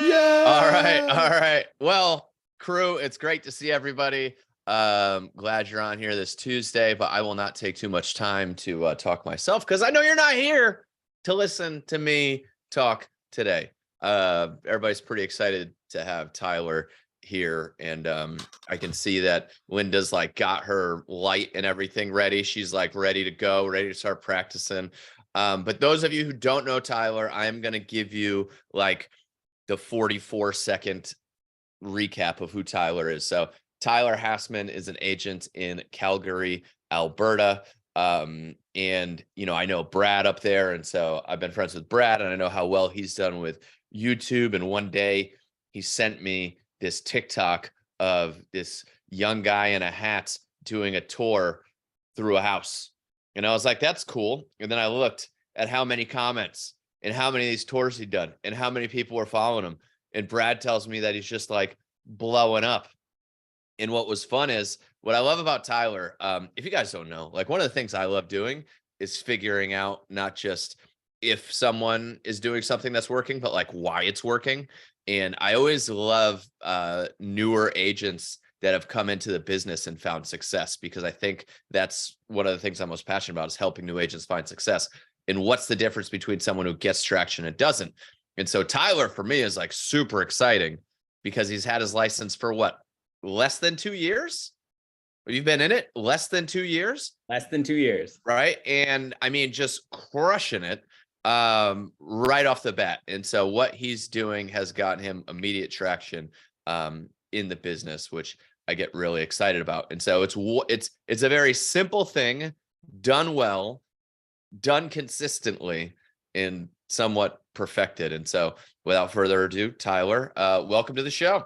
Yeah. All right. Well, crew, it's great to see everybody. Glad you're on here this Tuesday, but I will not take too much time to talk myself because I know you're not here to listen to me talk today. Everybody's pretty excited to have Tyler here, and I can see that Linda's like got her light and everything ready. She's like ready to go, ready to start practicing. But those of you who don't know Tyler, I am going to give you like the 44-second recap of who Tyler is. So Tyler Hassman is an agent in Calgary, Alberta. And, you know, I know Brad up there. And so I've been friends with Brad, and I know how well he's done with YouTube. And one day he sent me this TikTok of this young guy in a hat doing a tour through a house. And I was like, that's cool. And then I looked at how many comments and how many of these tours he'd done and how many people were following him. And Brad tells me that he's just like blowing up. And what was fun is what I love about Tyler. If you guys don't know, like one of the things I love doing is figuring out not just if someone is doing something that's working, but like why it's working. And I always love newer agents that have come into the business and found success, because I think that's one of the things I'm most passionate about, is helping new agents find success. And what's the difference between someone who gets traction and doesn't? And so Tyler, for me, is like super exciting because he's had his license for what? Less than 2 years? You've been in it less than 2 years? Less than 2 years. Right. And I mean, just crushing it right off the bat. And so what he's doing has gotten him immediate traction in the business, which I get really excited about. And so it's a very simple thing, done well, done consistently, and somewhat perfected. And so without further ado, Tyler, welcome to the show.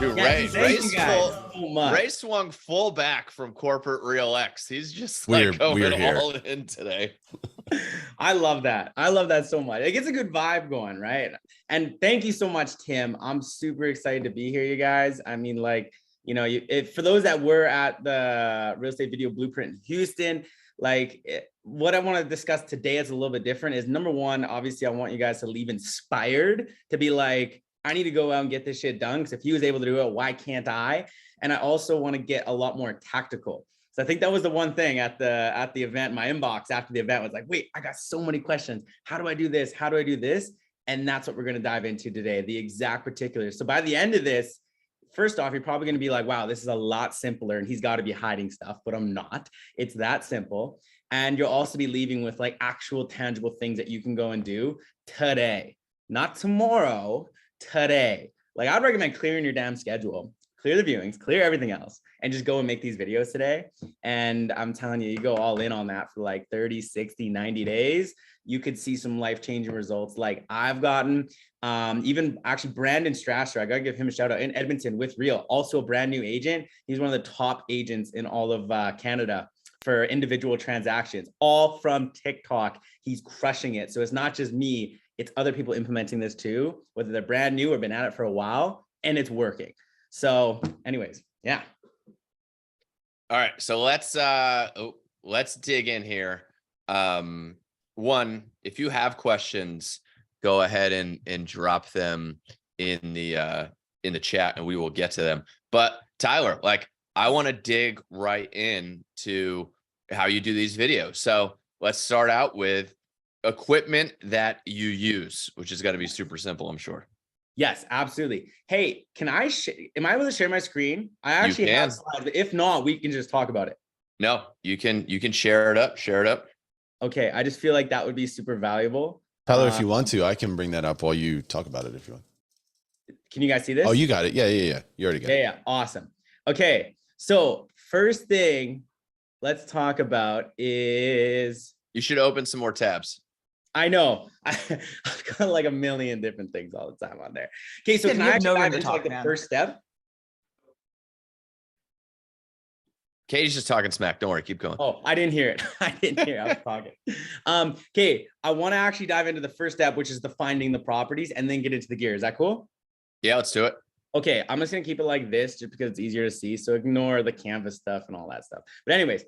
Dude, Ray swung full back from corporate Real X. He's just like going all in today. I love that. I love that so much. It gets a good vibe going, right? And thank you so much, Tim. I'm super excited to be here, you guys. I mean, like, you know, for those that were at the Real Estate Video Blueprint in Houston, what I want to discuss today is a little bit different. Is number one, obviously, I want you guys to leave inspired to be like, I need to go out and get this shit done, because if he was able to do it, why can't I? And I also want to get a lot more tactical. So I think that was the one thing at the event. My inbox after the event was like, wait, I got so many questions. How do I do this? How do I do this? And that's what we're going to dive into today, the exact particulars. So by the end of this, first off, you're probably going to be like, wow, this is a lot simpler and he's got to be hiding stuff, but I'm not. It's that simple. And you'll also be leaving with like actual tangible things that you can go and do today, not tomorrow, today. Like, I'd recommend clearing your damn schedule, clear the viewings, clear everything else, and just go and make these videos today. And I'm telling you, you go all in on that for like 30, 60, 90 days, you could see some life-changing results like I've gotten. Even actually Brandon Strasser, I gotta give him a shout out, in Edmonton with Real, also a brand new agent. He's one of the top agents in all of Canada for individual transactions, all from TikTok. He's crushing it. So it's not just me, it's other people implementing this too, whether they're brand new or been at it for a while, and it's working. So anyways, yeah. All right, so let's dig in here. One, if you have questions, go ahead and drop them in the chat, and we will get to them. But Tyler, like, I want to dig right in to how you do these videos. So let's start out with equipment that you use, which is going to be super simple, I'm sure. Yes, absolutely. Hey, am I able to share my screen? I actually have slides, but if not, we can just talk about it. No, you can share it up. Okay, I just feel like that would be super valuable. Tyler, if you want to, I can bring that up while you talk about it if you want. Can you guys see this? Oh, you got it. Yeah. You already got it. Yeah, awesome. Okay, so first thing let's talk about is... You should open some more tabs. I know. I've got like a million different things all the time on there. Okay, so can I actually dive into like the first step? Katie's just talking smack. Don't worry, keep going. Oh, I didn't hear it. I was talking. Okay, I want to actually dive into the first step, which is the finding the properties, and then get into the gear. Is that cool? Yeah, let's do it. Okay, I'm just gonna keep it like this just because it's easier to see. So ignore the canvas stuff and all that stuff. But anyways,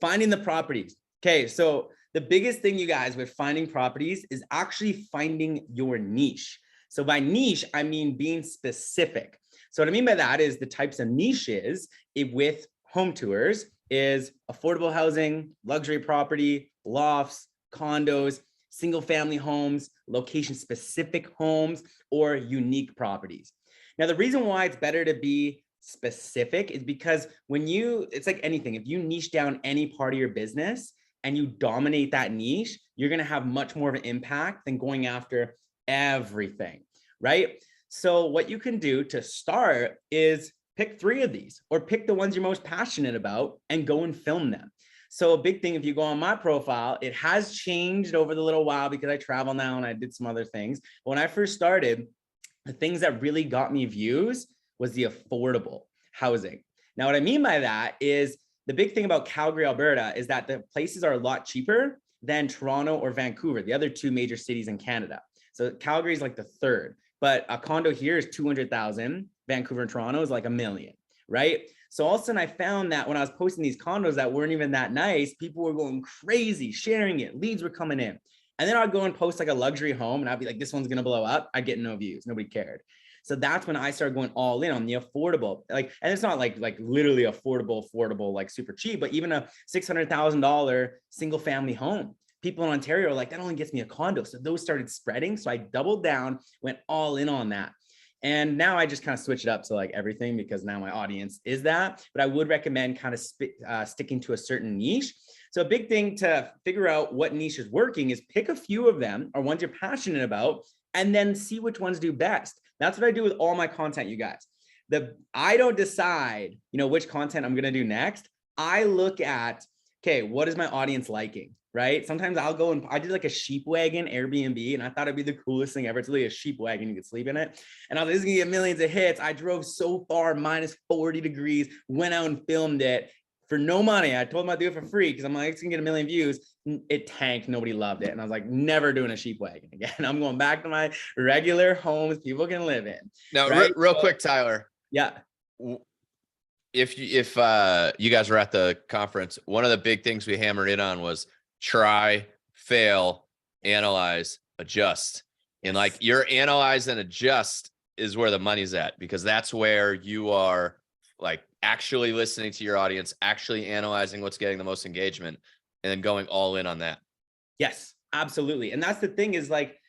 finding the properties. Okay, so The biggest thing, you guys, with finding properties is actually finding your niche. So by niche, I mean being specific. So what I mean by that is the types of niches with home tours is affordable housing, luxury property, lofts, condos, single family homes, location specific homes, or unique properties. Now, the reason why it's better to be specific is because it's like anything, if you niche down any part of your business and you dominate that niche, you're going to have much more of an impact than going after everything, right? So what you can do to start is pick 3 of these, or pick the ones you're most passionate about and go and film them. So a big thing, if you go on my profile, it has changed over the little while because I travel now and I did some other things. But when I first started, the things that really got me views was the affordable housing. Now, what I mean by that is the big thing about Calgary, Alberta, is that the places are a lot cheaper than Toronto or Vancouver, the other 2 major cities in Canada. So Calgary is like the 3rd, but a condo here is 200,000. Vancouver and Toronto is like $1 million, right? So all of a sudden I found that when I was posting these condos that weren't even that nice, people were going crazy, sharing it, leads were coming in. And then I'd go and post like a luxury home and I'd be like, this one's going to blow up. I'd get no views. Nobody cared. So that's when I started going all in on the affordable, like, and it's not like literally affordable, like super cheap, but even a $600,000 single family home. People in Ontario are like, that only gets me a condo. So those started spreading. So I doubled down, went all in on that. And now I just kind of switch it up to like everything because now my audience is that, but I would recommend kind of sticking to a certain niche. So a big thing to figure out what niche is working is pick a few of them or ones you're passionate about, and then see which ones do best. That's what I do with all my content, you guys. I don't decide, which content I'm going to do next. I look at, okay, what is my audience liking? Right? Sometimes I'll go and I did like a sheep wagon Airbnb and I thought it'd be the coolest thing ever. It's really a sheep wagon. You could sleep in it. And I was like, this is gonna get millions of hits. I drove so far, minus 40 degrees, went out and filmed it for no money. I told them I'd do it for free because I'm like, it's gonna get 1 million views. It tanked. Nobody loved it. And I was like, never doing a sheep wagon again. I'm going back to my regular homes people can live in. Now, right? real quick, Tyler. Yeah. If you guys were at the conference, one of the big things we hammered in on was try, fail, analyze, adjust. And like your analyze and adjust is where the money's at, because that's where you are like actually listening to your audience, actually analyzing what's getting the most engagement, and then going all in on that. Yes, absolutely. And that's the thing is like,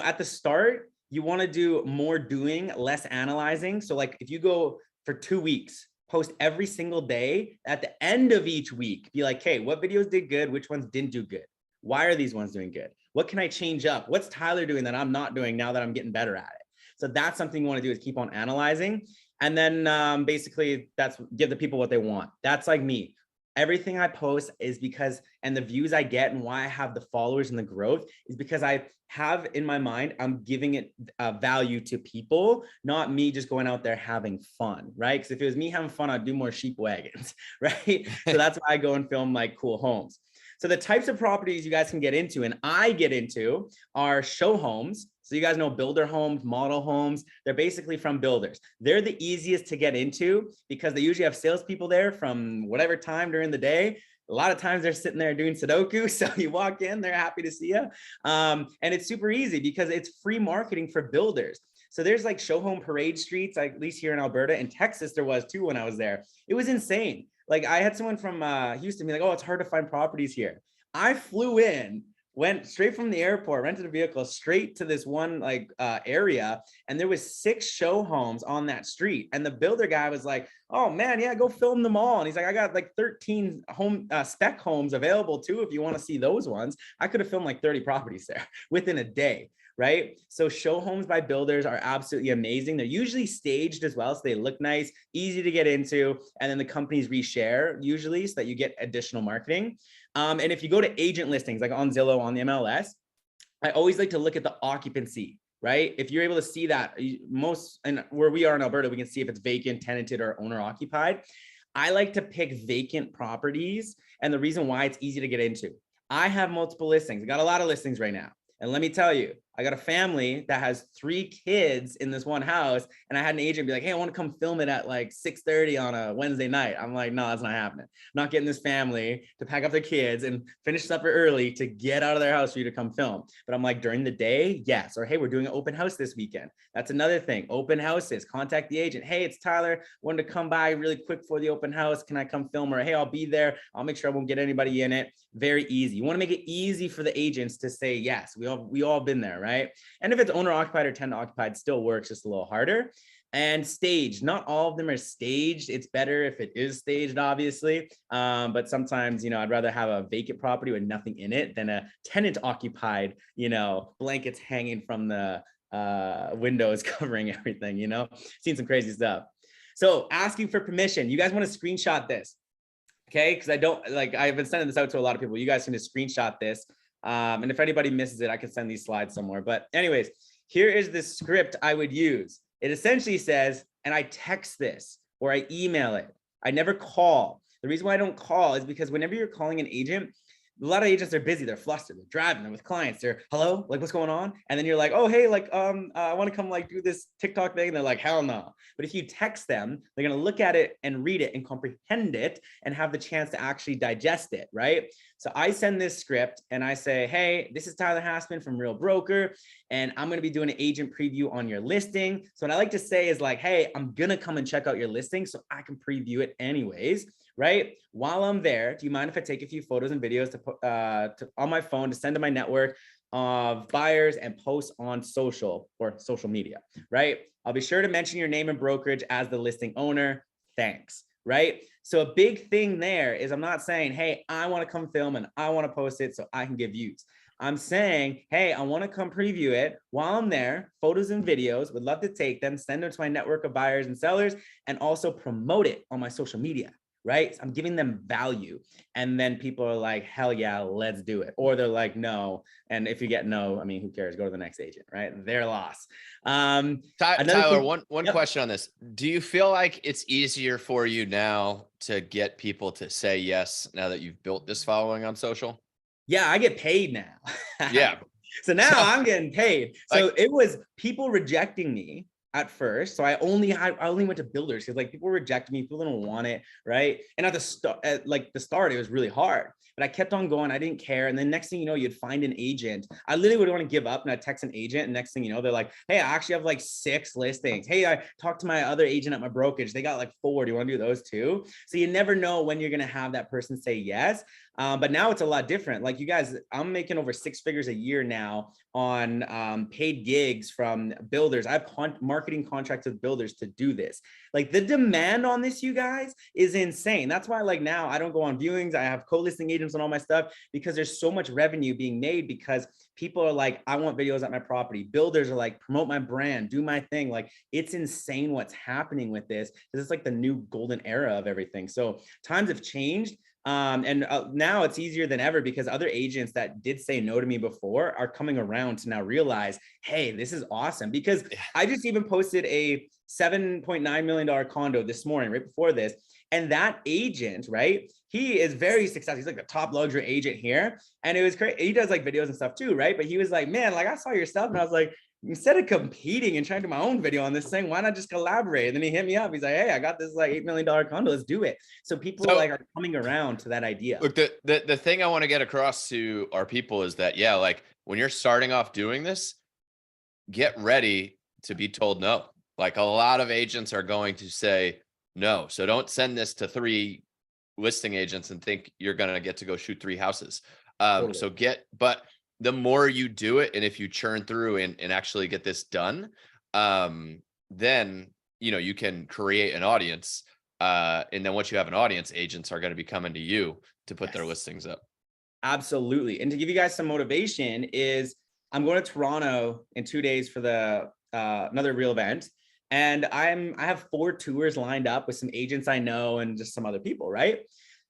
at the start, you want to do more doing, less analyzing. So like if you go for 2 weeks, post every single day, at the end of each week, be like, hey, what videos did good? Which ones didn't do good? Why are these ones doing good? What can I change up? What's Tyler doing that I'm not doing now that I'm getting better at it? So that's something you want to do, is keep on analyzing. And then basically give the people what they want. That's like me. Everything I post is because, and the views I get and why I have the followers and the growth is because I have in my mind, I'm giving it value to people, not me just going out there having fun, right? Because if it was me having fun, I'd do more sheep wagons, right? So that's why I go and film like cool homes. So the types of properties you guys can get into, and I get into, are show homes. So you guys know builder homes, model homes. They're basically from builders. They're the easiest to get into because they usually have salespeople there from whatever time during the day. A lot of times they're sitting there doing Sudoku. So you walk in, they're happy to see you. And it's super easy because it's free marketing for builders. So there's like show home parade streets, like at least here in Alberta. In Texas, there was too when I was there. It was insane. Like I had someone from Houston be like, oh, it's hard to find properties here. I flew in, went straight from the airport, rented a vehicle straight to this one area. And there was 6 show homes on that street. And the builder guy was like, oh man, yeah, go film them all. And he's like, I got like 13 home spec homes available too. If you want to see those ones, I could have filmed like 30 properties there within a day. Right? So show homes by builders are absolutely amazing. They're usually staged as well. So they look nice, easy to get into. And then the companies reshare usually so that you get additional marketing. And if you go to agent listings, like on Zillow, on the MLS, I always like to look at the occupancy, right? If you're able to see that and where we are in Alberta, we can see if it's vacant, tenanted, or owner occupied. I like to pick vacant properties. And the reason why it's easy to get into, I have multiple listings. I got a lot of listings right now. And let me tell you, I got a family that has 3 kids in this one house. And I had an agent be like, hey, I want to come film it at like 6:30 on a Wednesday night. I'm like, no, that's not happening. I'm not getting this family to pack up their kids and finish supper early to get out of their house for you to come film. But I'm like, during the day, yes. Or hey, we're doing an open house this weekend. That's another thing. Open houses, contact the agent. Hey, it's Tyler. Wanted to come by really quick for the open house. Can I come film? Or hey, I'll be there. I'll make sure I won't get anybody in it. Very easy. You want to make it easy for the agents to say yes. We all been there, right? And if it's owner occupied or tenant occupied, still works, just a little harder. And staged, not all of them are staged. It's better if it is staged, obviously. But sometimes, you know, I'd rather have a vacant property with nothing in it than a tenant occupied, you know, blankets hanging from the windows covering everything, you know, seen some crazy stuff. So asking for permission, you guys want to screenshot this. Okay, because I've been sending this out to a lot of people. You guys can just screenshot this. And if anybody misses it, I can send these slides somewhere. But anyways, here is the script I would use. It essentially says, and I text this or I email it. I never call. The reason why I don't call is because whenever you're calling an agent, a lot of agents are busy, they're flustered, they're driving, they're with clients, they're hello, like what's going on? And then you're like, oh, hey, like, I want to come like do this TikTok thing. And they're like, hell no. But if you text them, they're going to look at it and read it and comprehend it and have the chance to actually digest it, right? So I send this script and I say, hey, this is Tyler Hassman from Real Broker, and I'm going to be doing an agent preview on your listing. So what I like to say is like, hey, I'm going to come and check out your listing so I can preview it anyways. Right? While I'm there, do you mind if I take a few photos and videos to put on my phone to send to my network of buyers and post on social or social media, right? I'll be sure to mention your name and brokerage as the listing owner. Thanks, right? So a big thing there is I'm not saying, hey, I want to come film and I want to post it so I can give views. I'm saying, hey, I want to come preview it while I'm there, photos and videos, would love to take them, send them to my network of buyers and sellers, and also promote it on my social media. Right? I'm giving them value. And then people are like, hell yeah, let's do it. Or they're like, no. And if you get no, I mean, who cares? Go to the next agent, right? Their loss. Tyler, one Yep. question on this. Do you feel like it's easier for you now to get people to say yes now that you've built this following on social? Yeah, I get paid now. Yeah. So now I'm getting paid. So it was people rejecting me at first. So I only went to builders because like people rejected me, people didn't want it, right? And at the start, it was really hard. But I kept on going. I didn't care. And then next thing you know, you'd find an agent. I literally would want to give up and I'd text an agent. And next thing you know, they're like, hey, I actually have like 6 listings. Hey, I talked to my other agent at my brokerage. They got like 4. Do you want to do those too? So you never know when you're going to have that person say yes. But now it's a lot different. Like you guys, I'm making over 6 figures a year now on paid gigs from builders. I have marketing contracts with builders to do this. Like the demand on this, you guys, is insane. That's why like now I don't go on viewings. I have co-listing agents on all my stuff because there's so much revenue being made because people are like, I want videos at my property. Builders are like, promote my brand, do my thing. Like it's insane what's happening with this. This is like the new golden era of everything. So times have changed. And now it's easier than ever because other agents that did say no to me before are coming around to now realize, hey, this is awesome. Because I just even posted a $7.9 million condo this morning, right before this. And that agent, right, he is very successful. He's like the top luxury agent here. And it was great. He does like videos and stuff too, right? But he was like, man, like I saw your stuff. And I was like, instead of competing and trying to do my own video on this thing, why not just collaborate? And then he hit me up. He's like, hey, I got this like $8 million condo. Let's do it. So people like are coming around to that idea. Look, the thing I want to get across to our people is that, yeah, like when you're starting off doing this, get ready to be told no. Like a lot of agents are going to say no. So don't send this to 3 listing agents and think you're going to get to go shoot 3 houses. Totally. So but the more you do it, and if you churn through and actually get this done, then, you know, you can create an audience. And then once you have an audience, agents are going to be coming to you to put their listings up. Absolutely. And to give you guys some motivation is I'm going to Toronto in 2 days for the another real event. And I have 4 tours lined up with some agents I know and just some other people, right?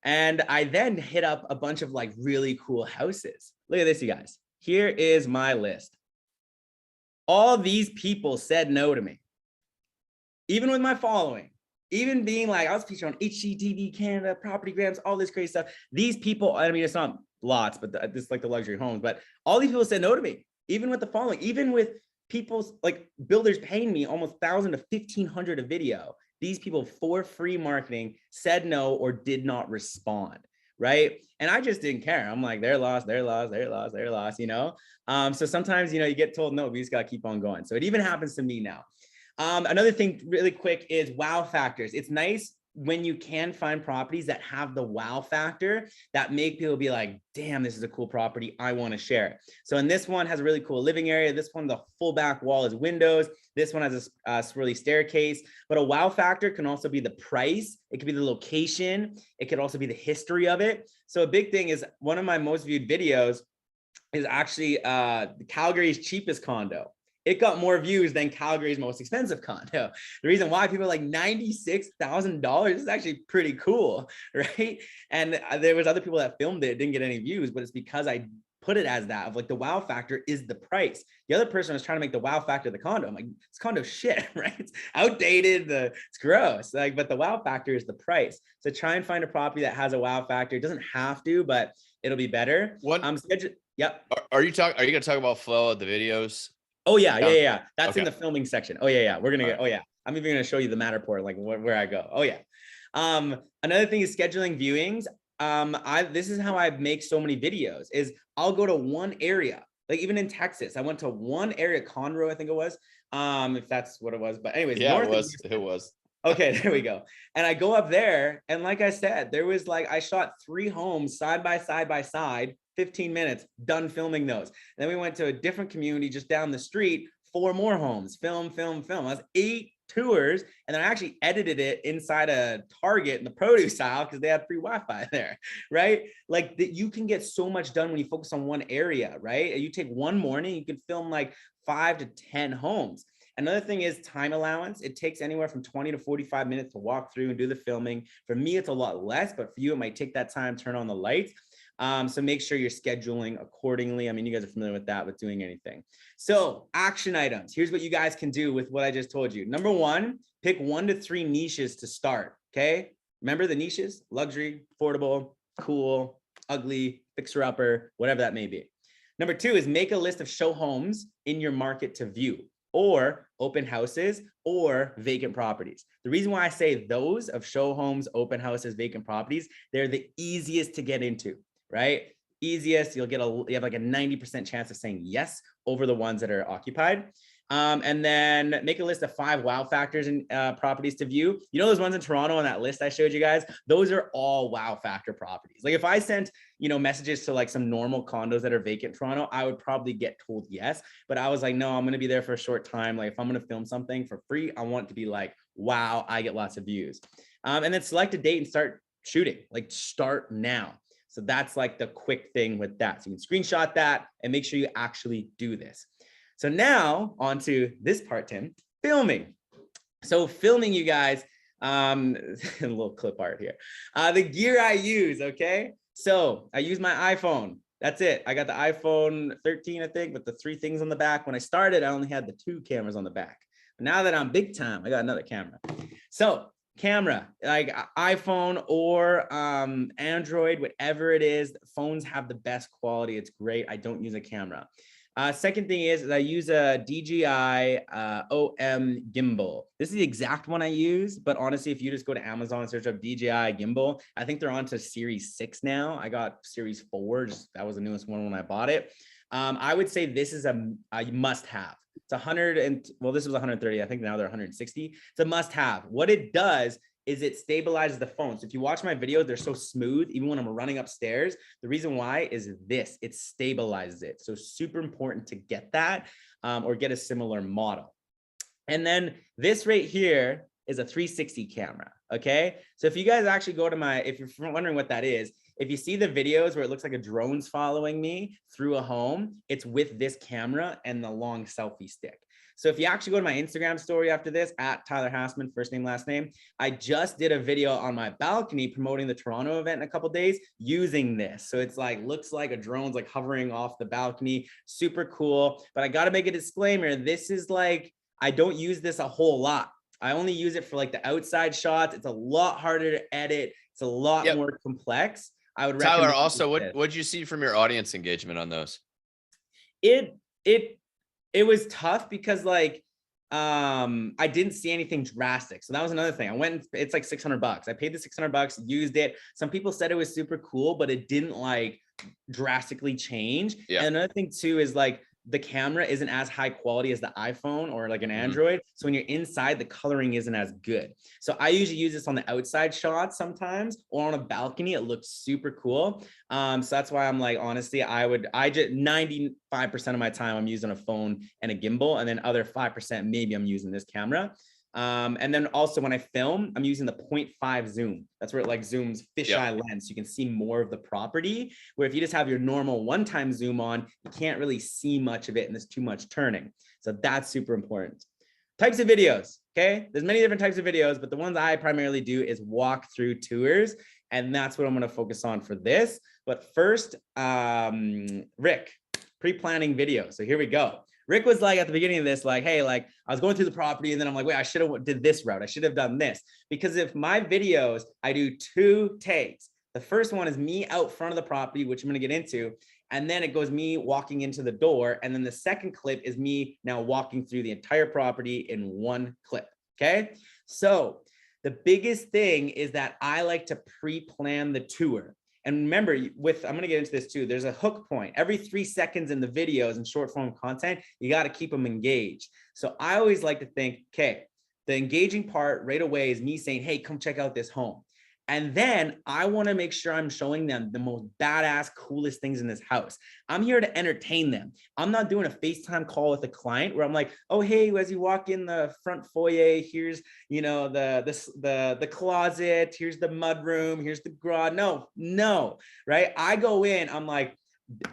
And I then hit up a bunch of like really cool houses. Look at this, you guys. Here is my list. All these people said no to me. Even with my following, even being like, I was featured on HGTV Canada, Property Grams, all this crazy stuff. These people, I mean, it's not lots, but this is like the luxury homes, but all these people said no to me. even with the following, even with people's like builders paying me almost 1,000 to 1,500 a video. These people for free marketing said no or did not respond, right? And I just didn't care. I'm like, they're lost, you know? So sometimes, you know, you get told no, we just gotta keep on going. So it even happens to me now. Another thing really quick is wow factors. It's nice when you can find properties that have the wow factor that make people be like, damn, this is a cool property, I want to share it. So in this one has a really cool living area. This one, the full back wall is windows. This one has a swirly staircase. But a wow factor can also be the price. It could be the location. It could also be the history of it. So a big thing is one of my most viewed videos is actually Calgary's cheapest condo. It got more views than Calgary's most expensive condo. The reason why people are like $96,000 is actually pretty cool, right? And there was other people that filmed it, didn't get any views, but it's because I put it as that of like the wow factor is the price. The other person was trying to make the wow factor the condo. I'm like, this condo shit, right? It's outdated, it's gross. Like, but the wow factor is the price. So try and find a property that has a wow factor. It doesn't have to, but it'll be better. What? Yep. Are you going to talk about flow of the videos? Oh yeah. That's okay. In the filming section. Oh yeah. We're gonna get. Oh yeah. I'm even gonna show you the Matterport, like where I go. Oh yeah. Another thing is scheduling viewings. This is how I make so many videos. Is I'll go to one area. Like even in Texas, I went to one area, Conroe, I think it was. If that's what it was. But anyways, yeah, it was. Okay, there we go. And I go up there, and like I said, there was like I shot 3 homes side by side. 15 minutes, done filming those. And then we went to a different community just down the street, 4 more homes, film. That's 8 tours. And then I actually edited it inside a Target in the produce aisle because they had free Wi-Fi there, right? Like you can get so much done when you focus on one area, right? You take one morning, you can film like 5 to 10 homes. Another thing is time allowance. It takes anywhere from 20 to 45 minutes to walk through and do the filming. For me, it's a lot less, but for you, it might take that time, turn on the lights. So make sure you're scheduling accordingly. I mean, you guys are familiar with that, with doing anything. So action items. Here's what you guys can do with what I just told you. Number 1, pick 1 to 3 niches to start. Okay. Remember the niches: luxury, affordable, cool, ugly, fixer-upper, whatever that may be. Number 2 is make a list of show homes in your market to view, or open houses, or vacant properties. The reason why I say those of show homes, open houses, vacant properties, they're the easiest to get into. Right? Easiest, you have like a 90% chance of saying yes over the ones that are occupied. And then make a list of 5 wow factors and properties to view. You know those ones in Toronto on that list I showed you guys? Those are all wow factor properties. Like if I sent, messages to like some normal condos that are vacant in Toronto, I would probably get told yes. But I was like, no, I'm going to be there for a short time. Like if I'm going to film something for free, I want it to be like, wow, I get lots of views. And then select a date and start shooting. Like start now. So that's like the quick thing with that. So you can screenshot that and make sure you actually do this. So now on to this part, Tim, filming. So filming, you guys, a little clip art here. The gear I use, okay? So I use my iPhone. That's it. I got the iPhone 13, I think, with the 3 things on the back. When I started, I only had the 2 cameras on the back. But now that I'm big time, I got another camera. So camera, like iPhone or Android, whatever it is, phones have the best quality. It's great. I don't use a camera. Second thing is I use a DJI OM gimbal. This is the exact one I use, but honestly, if you just go to Amazon and search up DJI gimbal, I think they're on to Series 6 now. I got Series 4, that was the newest one when I bought it. I would say this is a must-have. It's 100 and well, this was 130. I think now they're 160. It's a must-have. What it does is it stabilizes the phone. So if you watch my videos, they're so smooth, even when I'm running upstairs. The reason why is this, it stabilizes it. So super important to get that or get a similar model. And then this right here is a 360 camera. Okay. So if you guys actually go to if you're wondering what that is, if you see the videos where it looks like a drone's following me through a home, it's with this camera and the long selfie stick. So if you actually go to my Instagram story after this, at Tyler Hassman, first name, last name, I just did a video on my balcony promoting the Toronto event in a couple of days using this. So it's like, looks like a drone's like hovering off the balcony, super cool. But I got to make a disclaimer. This is like, I don't use this a whole lot. I only use it for like the outside shots. It's a lot harder to edit. It's a lot more complex. I would recommend. Tyler, also, what did you see from your audience engagement on those? It was tough because like I didn't see anything drastic. So that was another thing. I went, it's like $600. I paid the $600, used it. Some people said it was super cool, but it didn't like drastically change. Yeah. And another thing too is like the camera isn't as high quality as the iPhone or like an Android. So when you're inside, the coloring isn't as good. So I usually use this on the outside shots sometimes or on a balcony. It looks super cool. So that's why I'm like, honestly, I just 95% of my time I'm using a phone and a gimbal, and then other 5% maybe I'm using this camera. And then also when I film, I'm using the 0.5 zoom. That's where it like zooms fisheye lens. So you can see more of the property, where if you just have your normal one-time zoom on, you can't really see much of it and there's too much turning. So that's super important. Types of videos. Okay. There's many different types of videos, but the ones I primarily do is walk through tours. And that's what I'm going to focus on for this. But first, Rick, pre-planning video. So here we go. Rick was like at the beginning of this, like, hey, like I was going through the property and then I'm like, wait, I should have did this route. I should have done this. Because if my videos, I do 2 takes. The first one is me out front of the property, which I'm going to get into. And then it goes me walking into the door. And then the second clip is me now walking through the entire property in 1 clip. Okay. So the biggest thing is that I like to pre-plan the tour. And remember, I'm going to get into this too. There's a hook point. Every 3 seconds in the videos and short form content, you got to keep them engaged. So I always like to think, okay, the engaging part right away is me saying, hey, come check out this home. And then I want to make sure I'm showing them the most badass, coolest things in this house. I'm here to entertain them. I'm not doing a FaceTime call with a client where I'm like, oh, hey, as you walk in the front foyer, here's, you know, the closet, here's the mud room, here's the garage. No, right? I go in, I'm like,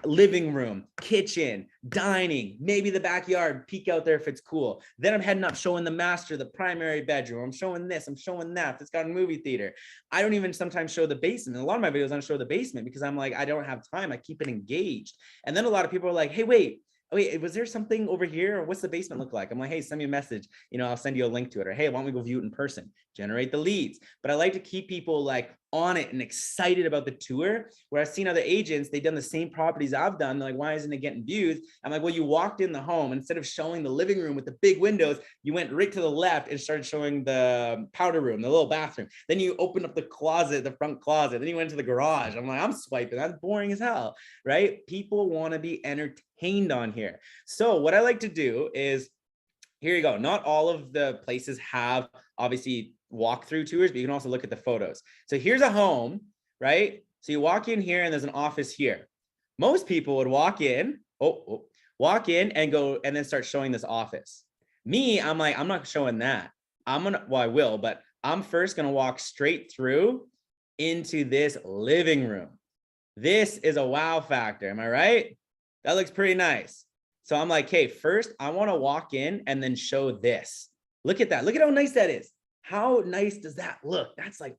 living room, kitchen, dining, maybe the backyard, peek out there if it's cool. Then I'm heading up, showing the master, the primary bedroom. I'm showing this, I'm showing that. It's got a movie theater. I don't even sometimes show the basement. In a lot of my videos, I don't show the basement because I'm like, I don't have time. I keep it engaged. And then a lot of people are like, hey, wait, was there something over here? Or what's the basement look like? I'm like, hey, send me a message. You know, I'll send you a link to it. Or hey, why don't we go view it in person? Generate the leads. But I like to keep people like on it and excited about the tour, where I've seen other agents, they've done the same properties I've done. They're like, why isn't it getting views? I'm like, well, you walked in the home, instead of showing the living room with the big windows, you went right to the left and started showing the powder room, the little bathroom. Then you opened up the closet, the front closet. Then you went to the garage. I'm like, I'm swiping. That's boring as hell, right? People want to be entertained on here. So what I like to do is, here you go. Not all of the places have obviously walkthrough tours, but you can also look at the photos. So here's a home, right? So you walk in here and there's an office here. Most people would walk in and go and then start showing this office. Me, I'm like, I'm not showing that. I will, but I'm first going to walk straight through into this living room. This is a wow factor. Am I right? That looks pretty nice. So I'm like, hey, first I want to walk in and then show this. Look at that. Look at how nice that is. How nice does that look? That's like,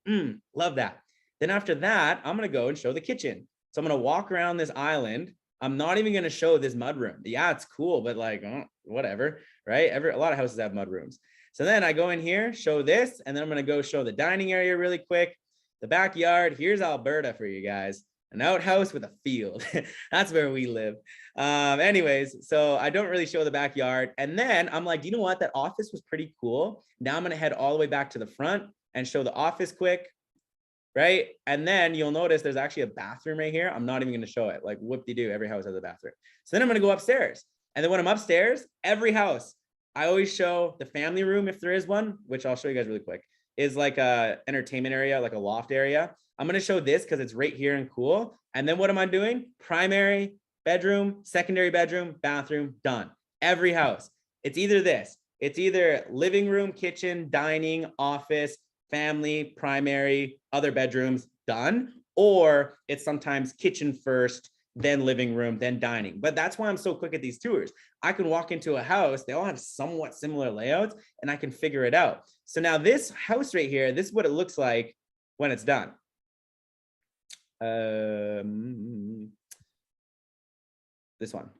love that. Then after that, I'm going to go and show the kitchen. So I'm going to walk around this island. I'm not even going to show this mud room. Yeah, it's cool, but like, whatever, right? A lot of houses have mud rooms. So then I go in here, show this, and then I'm going to go show the dining area really quick. The backyard. Here's Alberta for you guys. An outhouse with a field. That's where we live. Anyways, so I don't really show the backyard. And then I'm like, you know what? That office was pretty cool. Now I'm going to head all the way back to the front and show the office quick. Right. And then you'll notice there's actually a bathroom right here. I'm not even going to show it. Like whoop-de-doo. Every house has a bathroom. So then I'm going to go upstairs. And then when I'm upstairs, every house, I always show the family room, if there is one, which I'll show you guys really quick, is like a entertainment area, like a loft area. I'm going to show this because it's right here and cool. And then what am I doing? Primary bedroom, secondary bedroom, bathroom, done. Every house. It's either this. It's either living room, kitchen, dining, office, family, primary, other bedrooms, done. Or it's sometimes kitchen first, then living room, then dining. But that's why I'm so quick at these tours. I can walk into a house. They all have somewhat similar layouts and I can figure it out. So now this house right here, this is what it looks like when it's done. This one.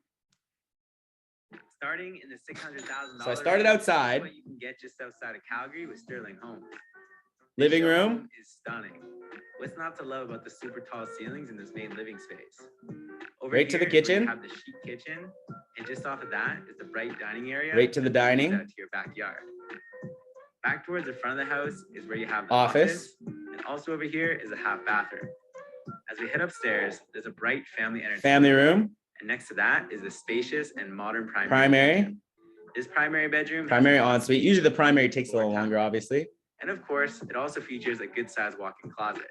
Starting in the $600,000. So I started outside. What you can get just outside of Calgary with Sterling Home. Living room is stunning. What's not to love about the super tall ceilings in this main living space? Over Right to the here, where kitchen. you have the chic kitchen, and just off of that is the bright dining area. Right to the that leads dining. out to your backyard. Back towards the front of the house is where you have the Office. and also over here is a half bathroom. As we head upstairs, there's a bright family entertainment Family room. and next to that is a spacious and modern primary. Primary. This primary bedroom. Primary ensuite. Usually the primary takes a little longer, obviously. And of course, it also features a good sized walk-in closet.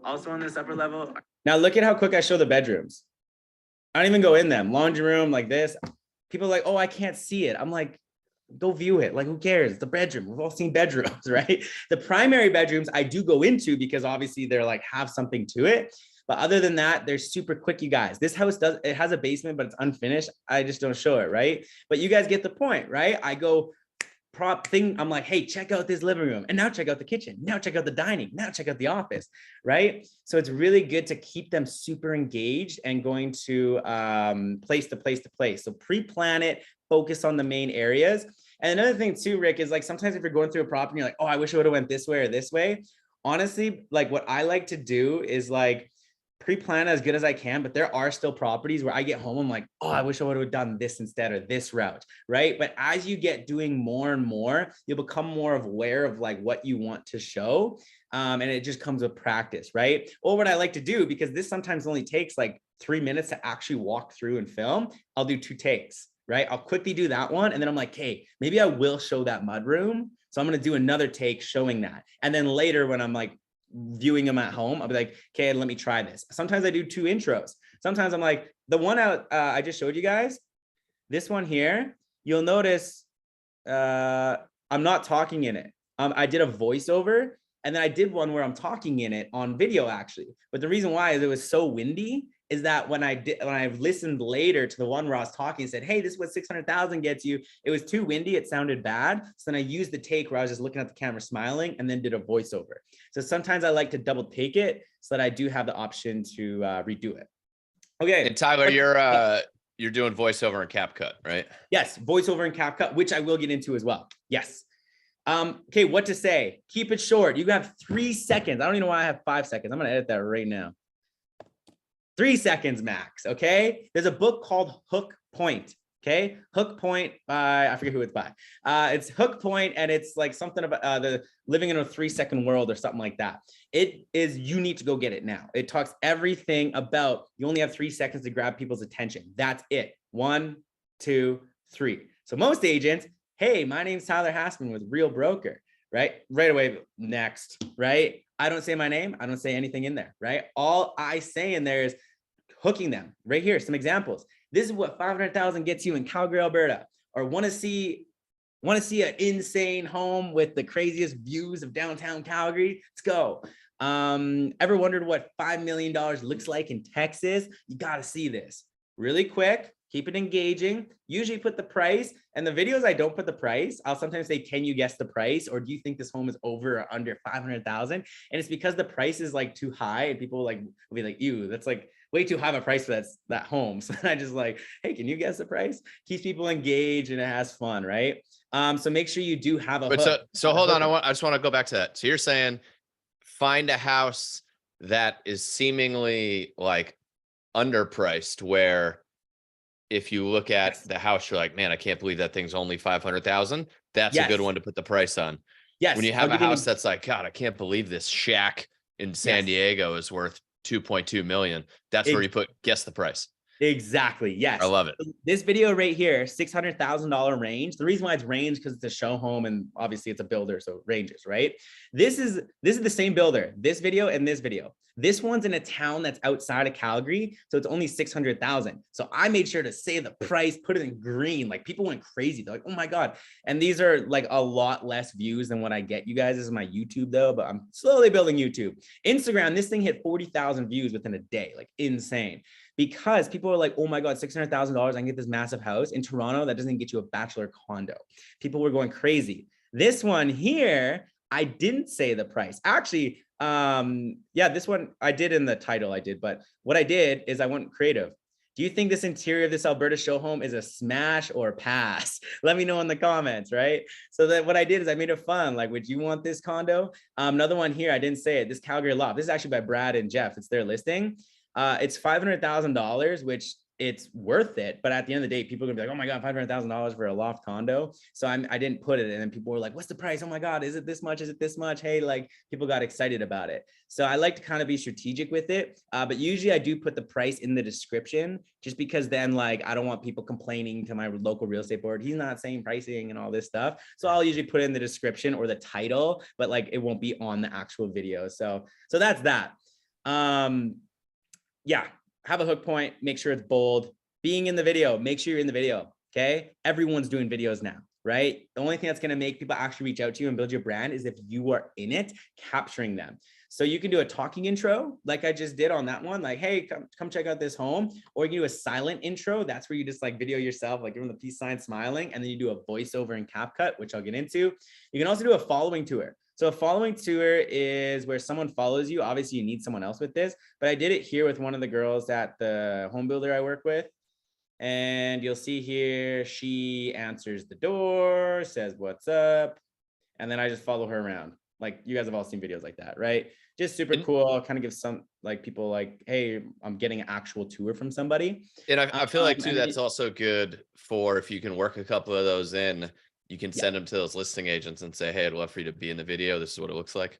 Also on this upper level. Now look at how quick I show the bedrooms. I don't even go in them. Laundry room like this. People are like, oh, I can't see it. I'm like, go view it. Like, who cares? It's a bedroom. We've all seen bedrooms, right? The primary bedrooms I do go into because obviously they're like have something to it. But other than that, they're super quick, you guys. This house it has a basement, but it's unfinished. I just don't show it, right? But you guys get the point, right? I go prop thing. I'm like, hey, check out this living room. And now check out the kitchen. Now check out the dining. Now check out the office, right? So it's really good to keep them super engaged and going to place to place to place. So pre-plan it, focus on the main areas. And another thing too, Rick, is like sometimes if you're going through a property, you're like, oh, I wish I would have went this way or this way. Honestly, like what I like to do is like pre-plan as good as I can, but there are still properties where I get home, I'm like, oh, I wish I would have done this instead or this route, right? But as you get doing more and more, you'll become more aware of like what you want to show. And it just comes with practice, right? Or what I like to do, because this sometimes only takes like 3 minutes to actually walk through and film, I'll do 2 takes, right? I'll quickly do that one. And then I'm like, hey, maybe I will show that mudroom. So I'm going to do another take showing that. And then later when I'm like, viewing them at home, I'll be like, okay, let me try this. Sometimes I do 2 intros. Sometimes I'm like, the one out I just showed you guys, this one here, you'll notice I'm not talking in it. I did a voiceover and then I did one where I'm talking in it on video actually. But the reason why is it was so windy is that when I've listened later to the one where I was talking and said, hey, this is what 600,000 gets you. It was too windy. It sounded bad. So then I used the take where I was just looking at the camera smiling and then did a voiceover. So sometimes I like to double take it so that I do have the option to redo it. Okay. And Tyler, you're doing voiceover and CapCut, right? Yes. Voiceover and CapCut, which I will get into as well. Yes. Okay. What to say? Keep it short. You have 3 seconds. I don't even know why I have 5 seconds. I'm going to edit that right now. 3 seconds max, okay? There's a book called Hook Point, okay? Hook Point by, I forget who it's by. It's Hook Point, and it's like something about the living in a 3-second world or something like that. It is, you need to go get it now. It talks everything about, you only have 3 seconds to grab people's attention. That's it. 1, 2, 3. So most agents, hey, my name's Tyler Hassman with Real Broker, right? Right away, next, right? I don't say my name. I don't say anything in there, right? All I say in there is hooking them right here. Some examples. This is what 500,000 gets you in Calgary, Alberta, or want to see an insane home with the craziest views of downtown Calgary. Let's go. Ever wondered what $5 million looks like in Texas? You got to see this really quick. Keep it engaging. Usually put the price, and the videos I don't put the price. I'll sometimes say, can you guess the price? Or do you think this home is over or under 500,000? And it's because the price is like too high and people like will be like, ew, that's like way too high of a price for that home. So I just like, hey, can you guess the price? Keeps people engaged and it has fun, right? So make sure you do have a hook. So hold on, I just want to go back to that. So you're saying find a house that is seemingly like underpriced, where if you look at the house, you're like, man, I can't believe that thing's only 500,000. That's a good one to put the price on. Yes. When you have a house that's like, God, I can't believe this shack in San Diego is worth 2.2 million. That's where you put guess the price. Exactly. Yes. I love it. This video right here, $600,000 range. The reason why it's range because it's a show home and obviously it's a builder, so ranges, right? This is the same builder, this video and this video. This one's in a town that's outside of Calgary, so it's only 600,000. So I made sure to say the price, put it in green. Like people went crazy. They're like, oh my God. And these are like a lot less views than what I get. You guys, this is my YouTube though, but I'm slowly building YouTube. Instagram, this thing hit 40,000 views within a day, like insane. Because people are like, oh my God, $600,000, I can get this massive house. In Toronto, that doesn't get you a bachelor condo. People were going crazy. This one here, I didn't say the price. Actually, yeah, this one I did in the title, but what I did is I went creative. Do you think this interior of this Alberta show home is a smash or pass? Let me know in the comments, right? So that what I did is I made it fun. Like, would you want this condo? Another one here, I didn't say it. This Calgary loft. This is actually by Brad and Jeff. It's their listing. It's $500,000, which it's worth it. But at the end of the day, people are gonna be like, oh my God, $500,000 for a loft condo. So I didn't put it. And then people were like, what's the price? Oh my God, is it this much? Is it this much? Hey, like people got excited about it. So I like to kind of be strategic with it. But usually I do put the price in the description just because then like, I don't want people complaining to my local real estate board. He's not saying pricing and all this stuff. So I'll usually put in the description or the title, but like it won't be on the actual video. So that's that. Yeah. Have a hook point, make sure it's bold. Being in the video, make sure you're in the video, okay? Everyone's doing videos now, right? The only thing that's gonna make people actually reach out to you and build your brand is if you are in it, capturing them. So you can do a talking intro, like I just did on that one, like, hey, come check out this home. Or you can do a silent intro. That's where you just like video yourself, like giving the peace sign, smiling, and then you do a voiceover and CapCut, which I'll get into. You can also do a following tour. So a following tour is where someone follows you. Obviously you need someone else with this, but I did it here with one of the girls at the home builder I work with. And you'll see here, she answers the door, says, what's up? And then I just follow her around. Like you guys have all seen videos like that, right? Just super cool. Kind of give some like people like, hey, I'm getting an actual tour from somebody. And I feel like too, that's also good for if you can work a couple of those in, you can send them to those listing agents and say, hey, I'd love for you to be in the video. This is what it looks like.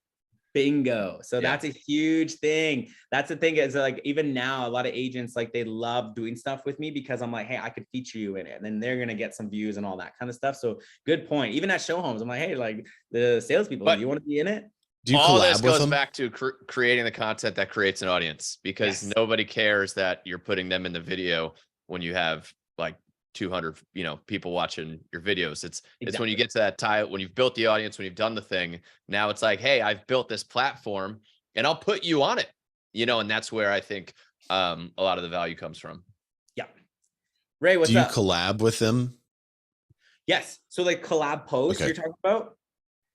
Bingo. So that's a huge thing. That's the thing is like, even now, a lot of agents, like they love doing stuff with me because I'm like, hey, I could feature you in it. And then they're going to get some views and all that kind of stuff. So good point. Even at show homes, I'm like, hey, like the salespeople, do you want to be in it? Do you all collab this with goes them? back to creating the content that creates an audience, because nobody cares that you're putting them in the video when you have like 200, people watching your videos. It's when you get to that time, when you've built the audience, when you've done the thing, now it's like, hey, I've built this platform and I'll put you on it, and that's where I think a lot of the value comes from. Yeah. Ray, what's up? Do you collab with them? Yes. So like collab posts you're talking about?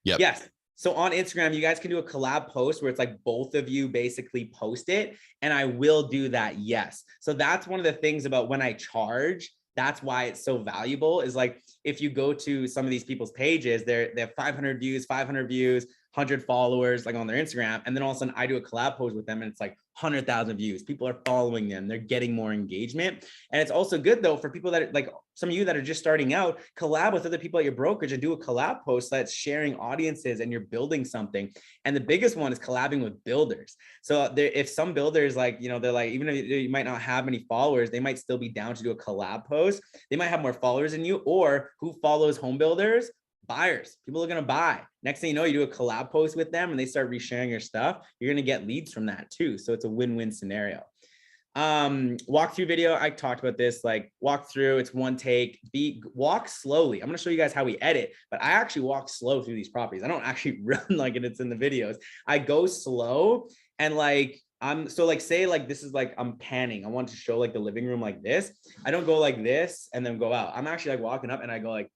Yep. Yes. So on Instagram, you guys can do a collab post where it's like both of you basically post it. And I will do that. Yes. So that's one of the things about when I charge. That's why it's so valuable is like, if you go to some of these people's pages, they have 500 views, 100 followers, like on their Instagram. And then all of a sudden I do a collab post with them and it's like 100,000 views. People are following them. They're getting more engagement. And it's also good though, for people that are, like some of you that are just starting out, collab with other people at your brokerage and do a collab post that's sharing audiences and you're building something. And the biggest one is collabing with builders. So if some builders like, they're like, even if you might not have many followers, they might still be down to do a collab post. They might have more followers than you, or who follows home builders? Buyers. People are going to buy. Next thing you know, you do a collab post with them and they start resharing your stuff. You're going to get leads from that too. So it's a win-win scenario. Walkthrough video. I talked about this, like walk through, it's one take, walk slowly. I'm going to show you guys how we edit, but I actually walk slow through these properties. I don't actually run like it's in the videos. I go slow and like, say like, this is like, I'm panning. I want to show like the living room like this. I don't go like this and then go out. I'm actually like walking up and I go like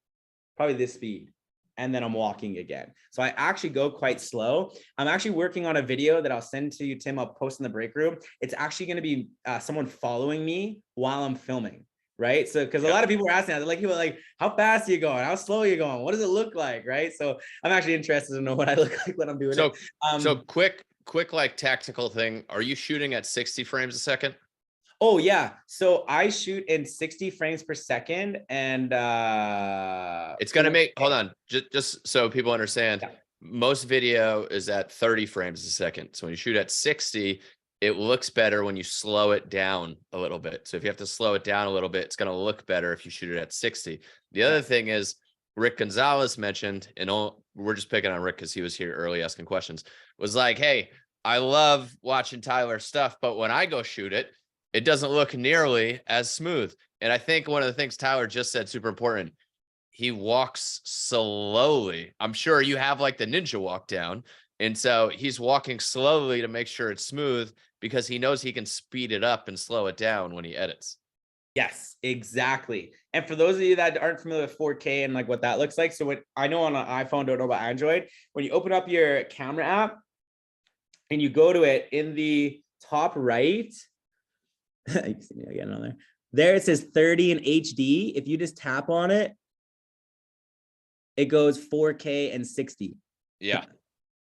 probably this speed. And then I'm walking again. So I actually go quite slow. I'm actually working on a video that I'll send to you, Tim. I'll post in the break room. It's actually going to be someone following me while I'm filming, right? So, because a lot of people are asking, they're like, how fast are you going? How slow are you going? What does it look like, right? So I'm actually interested to know what I look like when I'm doing it. So quick like tactical thing. Are you shooting at 60 frames a second? Oh yeah. So I shoot in 60 frames per second and it's going to make, hold on, just so people understand, most video is at 30 frames a second. So when you shoot at 60, it looks better when you slow it down a little bit. So if you have to slow it down a little bit, it's going to look better if you shoot it at 60. The other thing is Rick Gonzalez mentioned, and we're just picking on Rick because he was here early asking questions, was like, hey, I love watching Tyler's stuff, but when I go shoot it, it doesn't look nearly as smooth. And I think one of the things Tyler just said, super important, he walks slowly. I'm sure you have like the ninja walk down. And so he's walking slowly to make sure it's smooth because he knows he can speed it up and slow it down when he edits. Yes, exactly. And for those of you that aren't familiar with 4K and like what that looks like. So what I know on an iPhone, don't know about Android, when you open up your camera app and you go to it in the top right, you can see me again on there. There it says 30 in HD. If you just tap on it, it goes 4K and 60. Yeah.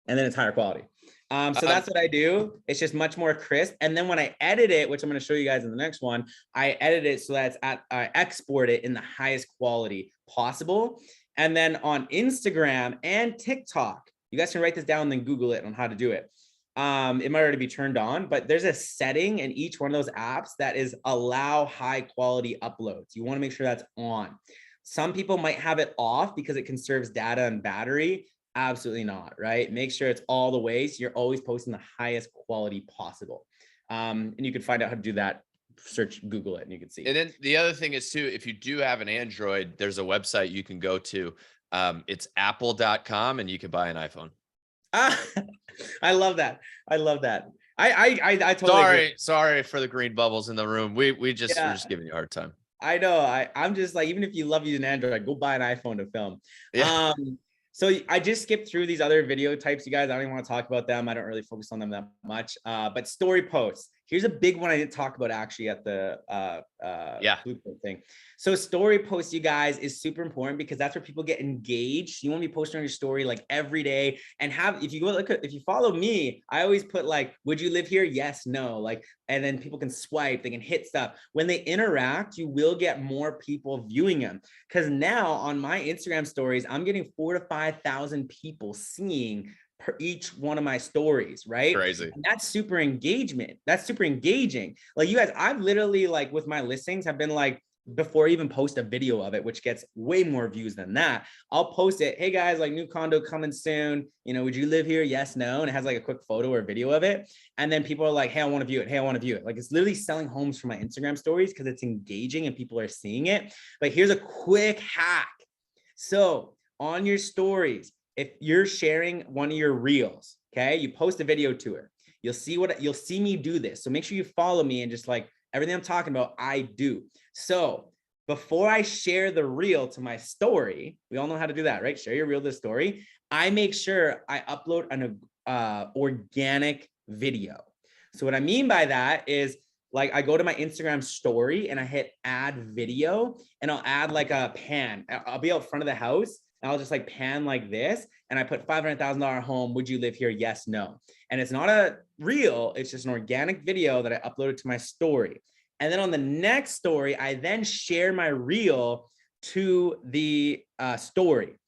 And then it's higher quality. So that's what I do. It's just much more crisp. And then when I edit it, which I'm going to show you guys in the next one, I edit it so that I export it in the highest quality possible. And then on Instagram and TikTok, you guys can write this down and then Google it on how to do it. It might already be turned on, but there's a setting in each one of those apps that is allow high quality uploads. You want to make sure that's on. Some people might have it off because it conserves data and battery. Absolutely not, right? Make sure it's all the way so you're always posting the highest quality possible. And you can find out how to do that. Search, Google it, and you can see. And then the other thing is too, if you do have an Android, there's a website you can go to. It's apple.com and you can buy an iPhone. I love that. I love that. I totally agree. Sorry for the green bubbles in the room. We're just giving you a hard time. I know. I'm just like, even if you love using Android, go buy an iPhone to film. Yeah. So I just skipped through these other video types, you guys. I don't even want to talk about them. I don't really focus on them that much. But story posts. Here's a big one I didn't talk about actually at the blueprint thing. So story posts, you guys, is super important because that's where people get engaged. You want to be posting on your story like every day and if you follow me, I always put like, would you live here? Yes, no. Like, and then people can swipe, they can hit stuff. When they interact, you will get more people viewing them. Because now on my Instagram stories, I'm getting 4,000 to 5,000 people seeing per each one of my stories, right? Crazy. And that's super engagement. That's super engaging. Like you guys, I've literally like with my listings have been like, before I even post a video of it, which gets way more views than that, I'll post it. Hey guys, like new condo coming soon. You know, would you live here? Yes, no. And it has like a quick photo or video of it. And then people are like, hey, I want to view it. Hey, I want to view it. Like it's literally selling homes for my Instagram stories because it's engaging and people are seeing it. But here's a quick hack. So on your stories, if you're sharing one of your reels, okay, you post a video to her, you'll see me do this. So make sure you follow me and just like everything I'm talking about, I do. So before I share the reel to my story, we all know how to do that, right? Share your reel to the story. I make sure I upload an organic video. So what I mean by that is like I go to my Instagram story and I hit add video and I'll add like a pan. I'll be out front of the house. I'll just like pan like this. And I put $500,000 home. Would you live here? Yes, no. And it's not a reel. It's just an organic video that I uploaded to my story. And then on the next story, I then share my reel to the story.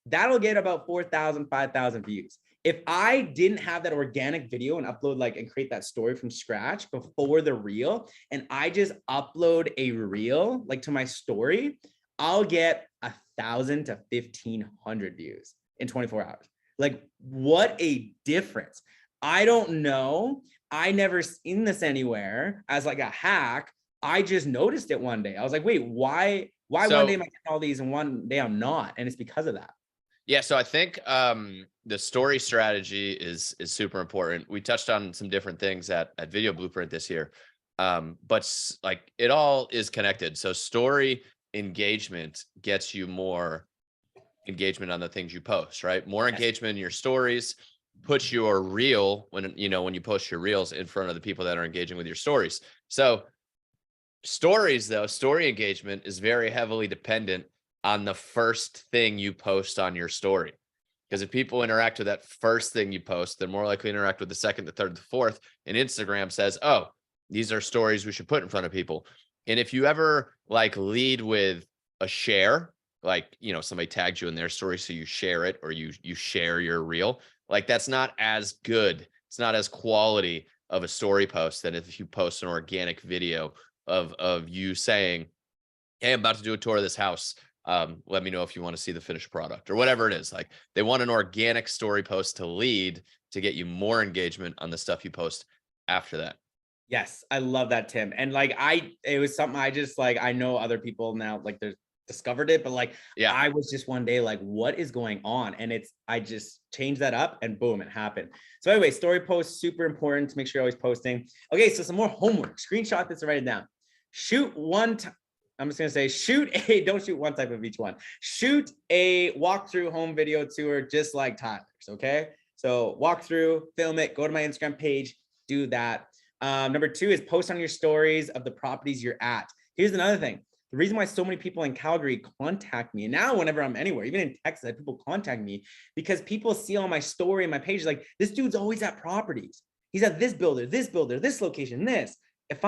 That'll get about 4,000, 5,000 views. If I didn't have that organic video and upload like and create that story from scratch before the reel, and I just upload a reel like to my story, I'll get 1,000 to 1,500 views in 24 hours. Like what a difference. I don't know. I never seen this anywhere as like a hack. I just noticed it one day. I was like, wait, why one day am I getting all these and one day I'm not? And it's because of that. Yeah. So I think the story strategy is super important. We touched on some different things at Video Blueprint this year. But like it all is connected. So story engagement gets you more engagement on the things you post, right? More engagement in your stories puts your reel when you post your reels in front of the people that are engaging with your stories. So stories though, story engagement is very heavily dependent on the first thing you post on your story. Because if people interact with that first thing you post, they're more likely to interact with the second, the third, the fourth. And Instagram says, oh, these are stories we should put in front of people. And if you ever like lead with a share, like, somebody tagged you in their story, so you share it or you share your reel, like that's not as good. It's not as quality of a story post than if you post an organic video of you saying, hey, I'm about to do a tour of this house. Let me know if you want to see the finished product or whatever it is. Like they want an organic story post to lead to get you more engagement on the stuff you post after that. Yes, I love that, Tim. And like it was something I just like, I know other people now like they're discovered it, but like I was just one day like, what is going on? And I just changed that up and boom, it happened. So anyway, story posts, super important to make sure you're always posting. Okay, so some more homework. Screenshot this and write it down. I'm just gonna say don't shoot one type of each one. Shoot a walkthrough home video tour just like Tyler's, okay? So walk through, film it, go to my Instagram page, do that. Number 2 is post on your stories of the properties you're at. Here's another thing. The reason why so many people in Calgary contact me, and now whenever I'm anywhere, even in Texas, people contact me because people see on my story and my page, like, this dude's always at properties. He's at this builder, this location, this. If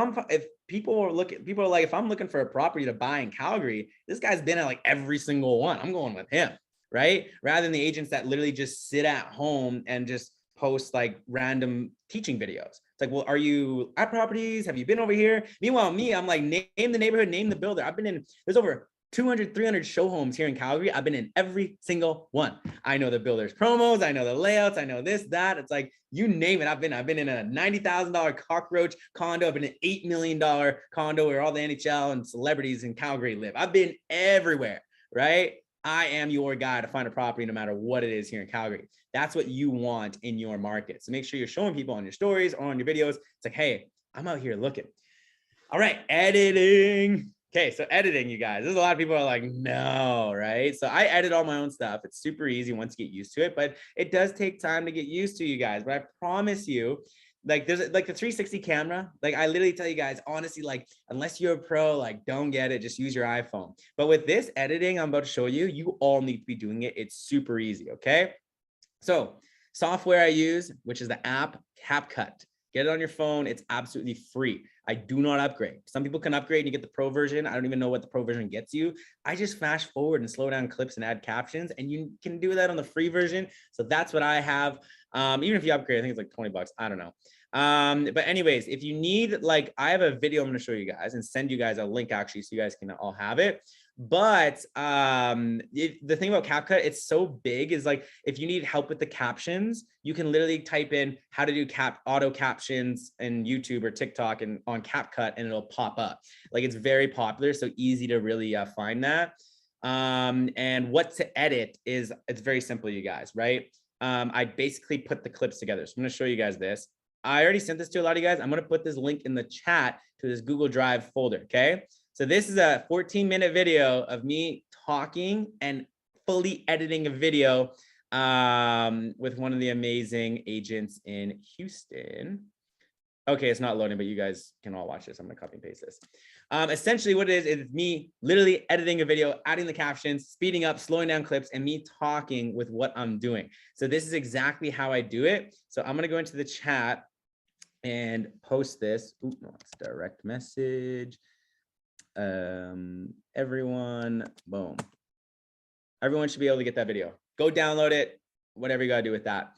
people are like, if I'm looking for a property to buy in Calgary, this guy's been at like every single one. I'm going with him, right? Rather than the agents that literally just sit at home and just post like random teaching videos. It's like, well, are you at properties? Have you been over here? Meanwhile, me, I'm like, name the neighborhood, name the builder. I've been in, there's over 200, 300 show homes here in Calgary. I've been in every single one. I know the builders promos. I know the layouts. I know this, that. It's like, you name it. I've been in a $90,000 cockroach condo. I've been in an $8 million condo where all the NHL and celebrities in Calgary live. I've been everywhere, right? I am your guy to find a property no matter what it is here in Calgary. That's what you want in your market. So make sure you're showing people on your stories or on your videos. It's like, hey, I'm out here looking. All right, editing. Okay, so editing, you guys. There's a lot of people are like, no, right? So I edit all my own stuff. It's super easy once you get used to it, but it does take time to get used to, you guys. But I promise you, like, there's like the 360 camera. Like, I literally tell you guys, honestly, like, unless you're a pro, like, don't get it. Just use your iPhone. But with this editing I'm about to show you, you all need to be doing it. It's super easy, okay? So software I use, which is the app CapCut. Get it on your phone. It's absolutely free. I do not upgrade. Some people can upgrade and you get the pro version. I don't even know what the pro version gets you. I just fast forward and slow down clips and add captions, and you can do that on the free version. So that's what I have. Even if you upgrade, I think it's like 20 bucks. I don't know. But anyways, if you need, like, I have a video I'm going to show you guys and send you guys a link actually, so you guys can all have it. But the thing about CapCut, it's so big, is like, if you need help with the captions, you can literally type in how to do auto captions in YouTube or TikTok and on CapCut, and it'll pop up. Like, it's very popular, so easy to really find that. And what to edit is, it's very simple, you guys, right? I basically put the clips together. So I'm going to show you guys this. I already sent this to a lot of you guys. I'm going to put this link in the chat to this Google Drive folder. Okay. So this is a 14-minute video of me talking and fully editing a video with one of the amazing agents in Houston. Okay, it's not loading, but you guys can all watch this. I'm gonna copy and paste this. Essentially what it is me literally editing a video, adding the captions, speeding up, slowing down clips, and me talking with what I'm doing. So this is exactly how I do it. So I'm gonna go into the chat and post this. Ooh, no, it's direct message. Everyone, boom. Everyone should be able to get that video. Go download it, whatever you gotta do with that.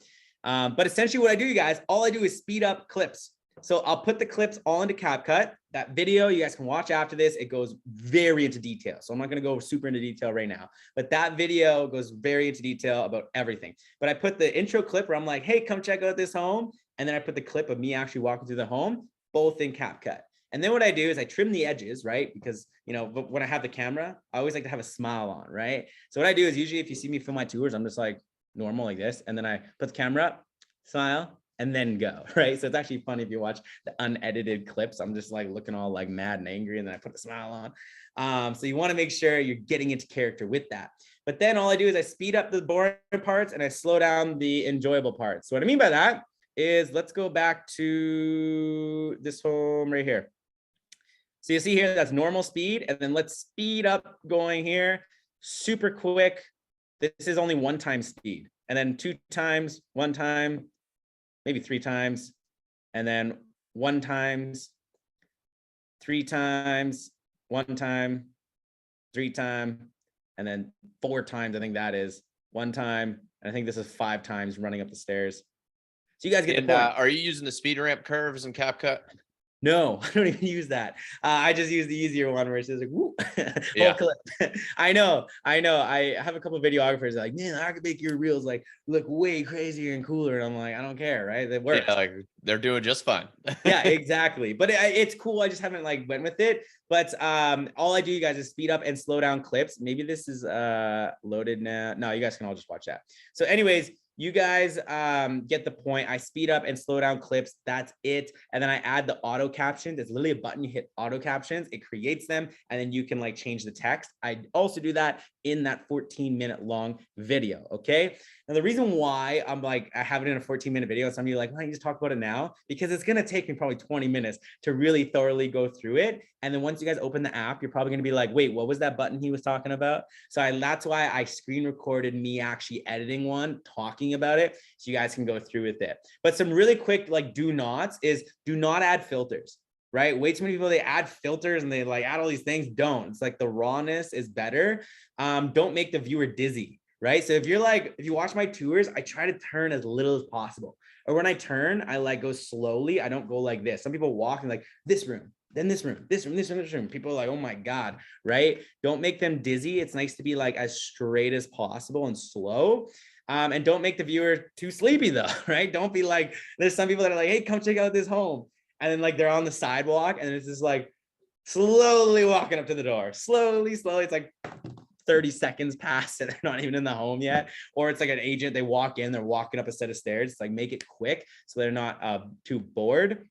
But essentially what I do, you guys, all I do is speed up clips. So I'll put the clips all into CapCut. That video you guys can watch after this. It goes very into detail. So I'm not going to go super into detail right now, but that video goes very into detail about everything. But I put the intro clip where I'm like, hey, come check out this home. And then I put the clip of me actually walking through the home, both in CapCut. And then what I do is I trim the edges, right? Because, you know, when I have the camera, I always like to have a smile on, right? So what I do is usually if you see me film my tours, I'm just like normal like this. And then I put the camera up, smile, and then go, right? So it's actually funny if you watch the unedited clips. I'm just like looking all like mad and angry, and then I put a smile on. So you want to make sure you're getting into character with that. But then all I do is I speed up the boring parts and I slow down the enjoyable parts. So what I mean by that is, let's go back to this home right here. So you see here, that's normal speed. And then let's speed up going here, super quick. This is only 1 time speed. And then 2 times, 1 time, maybe 3 times, and then 1 times, 3 times, 1 time, 3 times, and then 4 times. I think that is 1 time. And I think this is 5 times running up the stairs. So you guys get the point. Are you using the speed ramp curves in CapCut? No, I don't even use that. I just use the easier one where it says like, woo, yeah. clip. I know. I have a couple of videographers like, man, I could make your reels like look way crazier and cooler. And I'm like, I don't care, right? That works. Yeah, like they're doing just fine. Yeah, exactly. But it's cool. I just haven't like went with it. But all I do, you guys, is speed up and slow down clips. Maybe this is loaded now. No, you guys can all just watch that. So anyways, you guys get the point. I speed up and slow down clips. That's it. And then I add the auto captions. It's literally a button. You hit auto captions, it creates them, and then you can like change the text. I also do that in that 14-minute long video. Okay. Now, the reason why I'm like, I have it in a 14-minute video, some of you are like, why don't you just talk about it now? Because it's going to take me probably 20 minutes to really thoroughly go through it. And then once you guys open the app, you're probably going to be like, wait, what was that button he was talking about? So that's why I screen recorded me actually editing one, talking about it, so you guys can go through with it. But some really quick, like, do nots is do not add filters. Right? Way too many people, they add filters and they like add all these things. Don't. It's like the rawness is better. Don't make the viewer dizzy, right? So if you watch my tours, I try to turn as little as possible. Or when I turn, I like go slowly. I don't go like this. Some people walk and like this room, then this room, this room, this room, this room. People are like, oh my God, right? Don't make them dizzy. It's nice to be like as straight as possible and slow. And don't make the viewer too sleepy though, right? Don't be like, there's some people that are like, hey, come check out this home. And then like they're on the sidewalk and it's just like slowly walking up to the door, slowly. It's like 30 seconds past and they're not even in the home yet. Or it's like an agent, they walk in, they're walking up a set of stairs. It's like, make it quick so they're not too bored.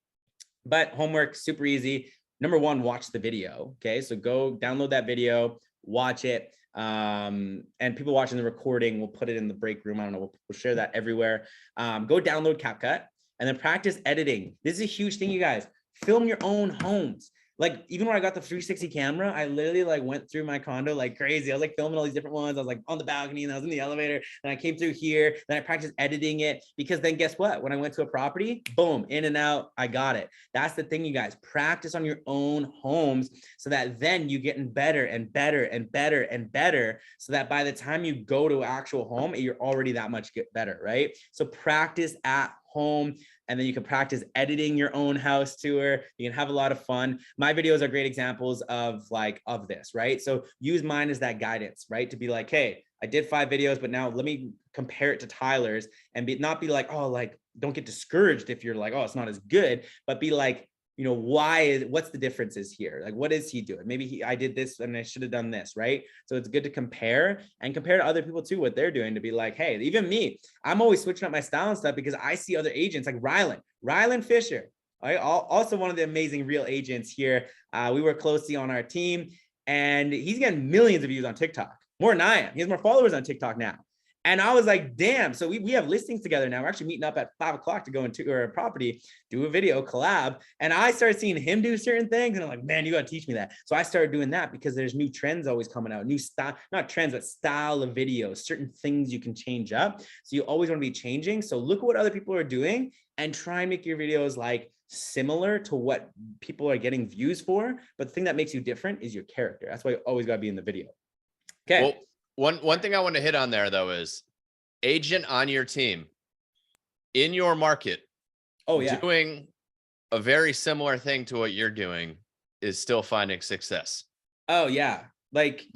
But homework, super easy. Number one, watch the video. Okay, so go download that video, watch it. And people watching the recording, we'll put it in the break room. I don't know, we'll share that everywhere. Go download CapCut. And then practice editing. This is a huge thing, you guys. Film your own homes. Like even when I got the 360 camera, I literally like went through my condo like crazy. I was like filming all these different ones. I was like on the balcony and I was in the elevator and I came through here. Then I practiced editing it because then guess what? When I went to a property, boom, in and out, I got it. That's the thing, you guys. Practice on your own homes so that then you getting better and better and better and better so that by the time you go to actual home, you're already that much better, right? So practice at home, and then you can practice editing your own house tour. You can have a lot of fun. My videos are great examples of this, right? So use mine as that guidance, right? To be like, hey, I did 5 videos, but now let me compare it to Tyler's and not be like, oh, like, don't get discouraged if you're like, oh, it's not as good, but be like, you know, what's the differences here? Like, what is he doing? Maybe I did this and I should have done this, right? So it's good to compare and compare to other people too, what they're doing, to be like, hey, even me, I'm always switching up my style and stuff because I see other agents like Rylan Fisher, right? Also one of the amazing real agents here. We work closely on our team and he's getting millions of views on TikTok, more than I am. He has more followers on TikTok now. And I was like, damn. So we have listings together now. We're actually meeting up at 5 o'clock to go into a property, do a video collab. And I started seeing him do certain things. And I'm like, man, you got to teach me that. So I started doing that because there's new trends always coming out, new style, not trends, but style of videos, certain things you can change up. So you always want to be changing. So look at what other people are doing and try and make your videos like similar to what people are getting views for. But the thing that makes you different is your character. That's why you always got to be in the video. Okay. Well, one thing I want to hit on there though is agent on your team in your market. Oh yeah. Doing a very similar thing to what you're doing is still finding success. Oh yeah. Like